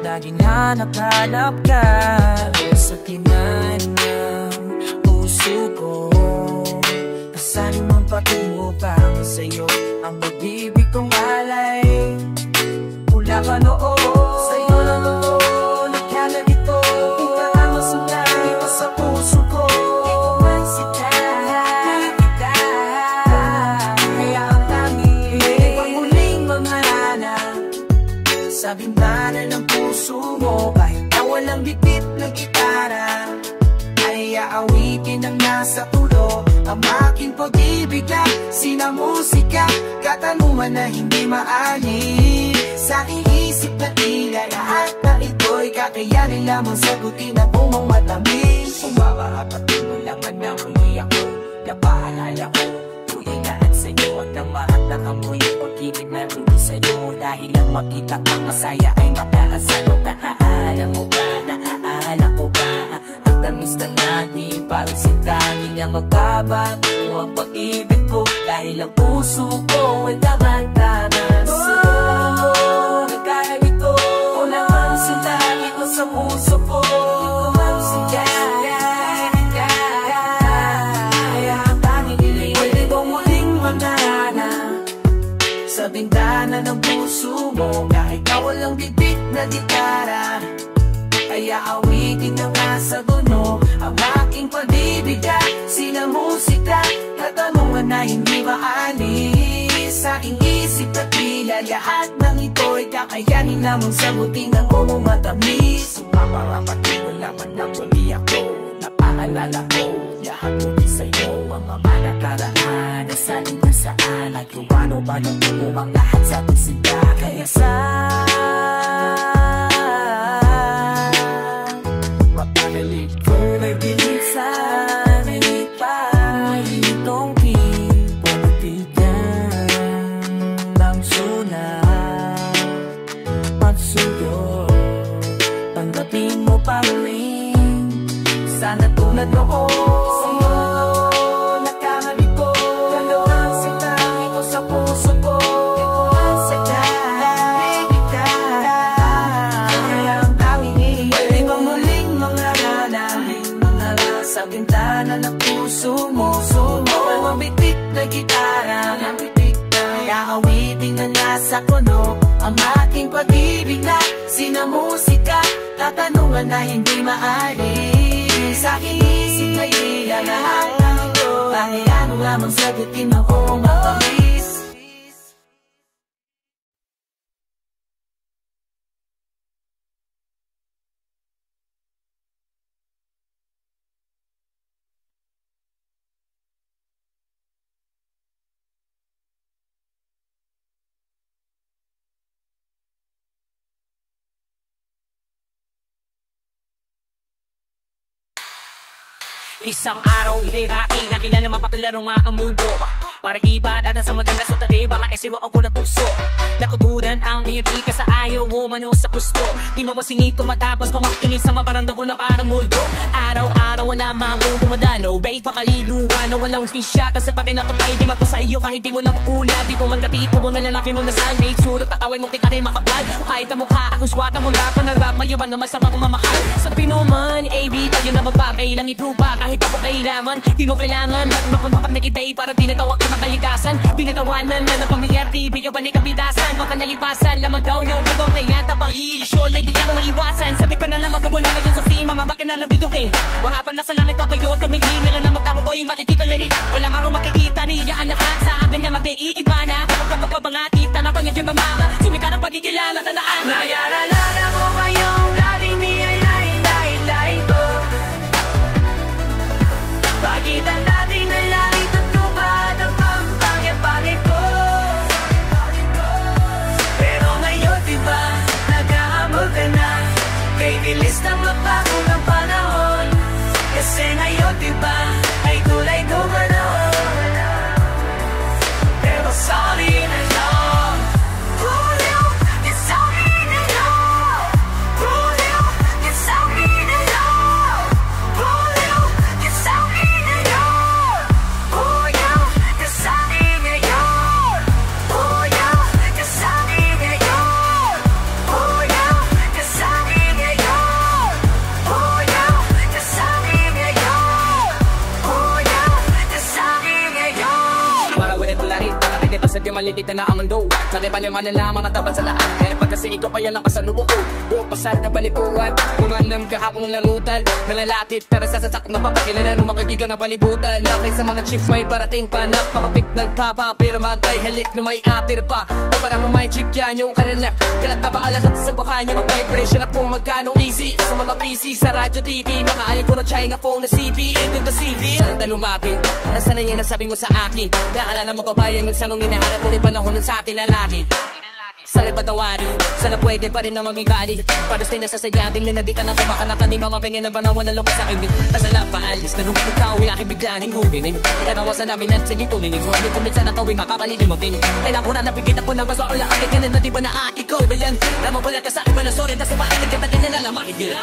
laging hanap-hanap ka sa tinan ng puso ko. Saan man patungo para sa'yo ang pag-ibig kong alay. Mula ka noon, sa'yo lang ako nagkalag ito. Ikaw ang masulay dito sa puso ko. Ikaw ang sita, kita. Kaya ang tanging pag muling mangarana sa bintana ng puso mo. Kahit na walang bitbit na gitara, ay nasa pulo. Ang aking pag-ibig na sinamusika, katanungan na hindi maani. Sa aking isip na tila lahat na ito'y kakayanin lamang sagutin at umang matamis. Umawa at mo laman na muli ako, napaalala ko tuloy lahat sa'yo at ang mahat na kamoy. Pag-ibig na tuloy sa'yo dahil ang makita ang masaya ay makakasalo. Naaalam mo ba, naaalam ko ba ang tamis na natin parang sintangin ang magkabago ang pag-ibig ko dahil ang puso ko ay daman-daman sa'yo. Nagkahit ko naman sintangin ko sa puso ko. Sa bintana ng puso mo, kahit na walang bibig na gitara, kaya awitin na nga sa duno ang aking pag-ibig at sinamusika, katanungan na hindi maalis. Sa aking isip na tila lahat ng ito'y kakayanin lamang sagutin ng umumatamis. Sumaparapatin mo laman ng muli ako, napaalala ko lahat muli sa'yo ang mga nakaraan. Nasaling na saan at kung ano ba yung umang lahat sa pisita. Kaya mapagalit ko may bilisan, hindi pa itong pipabigyan ng sulat at suyo. Tanggapin mo pa rin, sana tulad noon. Sa bintana ng puso mo, ang mabitik na gitara, kaya awitin na nasa kuno ang aking pag-ibig na sinamusika, tatanungan na hindi maalis. Sa aking isip na ilalaan ng ito, bakit ano lamang sagutin ako matamis. Isang araw ilirain na kilala mapapalaro nga ang mundo. Para iba dada sa maganda sa tabi, baka esiwa ako na puso. Nakuturan ang ngiti ka sa ayaw mo mano sa gusto. Di mo masingito matapos pamakinig sa maparanda ko na parang multo. Araw-araw wala mamang dumadano, babe pakaliluwa na walang fisya. Kasi pati nakapay di mako sa iyo kahit di mo na makula. Di ko man katipo mo na lalaki mo na sunday. Surot at away mo tika rin makapal. Kahit ang mukha akong swata mo lapan na rap, mayuban na masarap kong mamahal. Sa pinuman, AB tayo na mababay lang ipruba. Kahit ako kailangan, di mo kailangan. At mapapag nakitay para tinatawag ka kalikasan, pinatawanan na ng pamilyar, TV o panikabidasan. Baka nalipasan, lamang daw yung bagong na yata pang iilisyon, ay di ako maiwasan. Sabi pa na lang magkabula na dyan sa sima, mga bakit na lang bidukin. Wakapan na sa langit kapayo, tumigil na lang magtamo ko yung makikita na rin. Walang araw makikita niya ang lahat sa akin na mag-iiba na. Kapag kapabangatita na pangyadyang mamaga, sumika ng pagkikilala na naan. Nayaralala mo ba yung dating niyay-lay-lay-lay ko? Bakit ang dating nalangit at lubad ang pampangya-pangit ko? Pero ngayon diba, nag-aamol ka na, kay bilis na magbago ng panahon. Kasi ngayon diba, ay tulay ko manoon. Pero sorry na lang, Julio, sorry na lang, Julio, sorry na lang, Julio, sorry na lang, Julio, sorry na lang, Julio, sorry na lang, Julio, sorry na lang, malilit na ang mundo. Nalipaliman na lamang at tapat sa lahat. Kaya pag kasi ikaw pa yan ang kasalubo ko. Buong pasal na balipuan. Kumanam kahapong larutan. Nalalatit pero sasasak na papakilala ng mga kaibigan na balibutan. Lakay sa mga chief may parating pa. Napakapik nagtapa pero magkay halik na may atir pa. O parang may chip yan yung karilap. Kalat na baalas at sa baka niya mag-vibration at kung magkano easy. Sa mga PC, sa radyo, TV. Mga iPhone at China phone na CD. Into the CD. Saan na lumapit? Nasaan na yan nasabi mo sa akin? Naalala mo pa ba yung nagsanong hinahanap mo rin panahon sa atin na langit? Sana patawarin, sana pwede pa rin na mamigali. Para sa'y nasasayadin na di ka na kumaka na kanima mapingin na banawan na lupa sa akin. Pasala paalis na nung ikaw ay aking biglaan hingugin. Ikanawasan namin at sige tulinig. Huwag kumitsa na tawing makapalitin mo tin. Kailan ko na napigit ako ng baso o lakakit ka na di ba na ikaw bilan. Naman pala ka sa akin ba na sorry na sumakinig ka na kinalala makikira.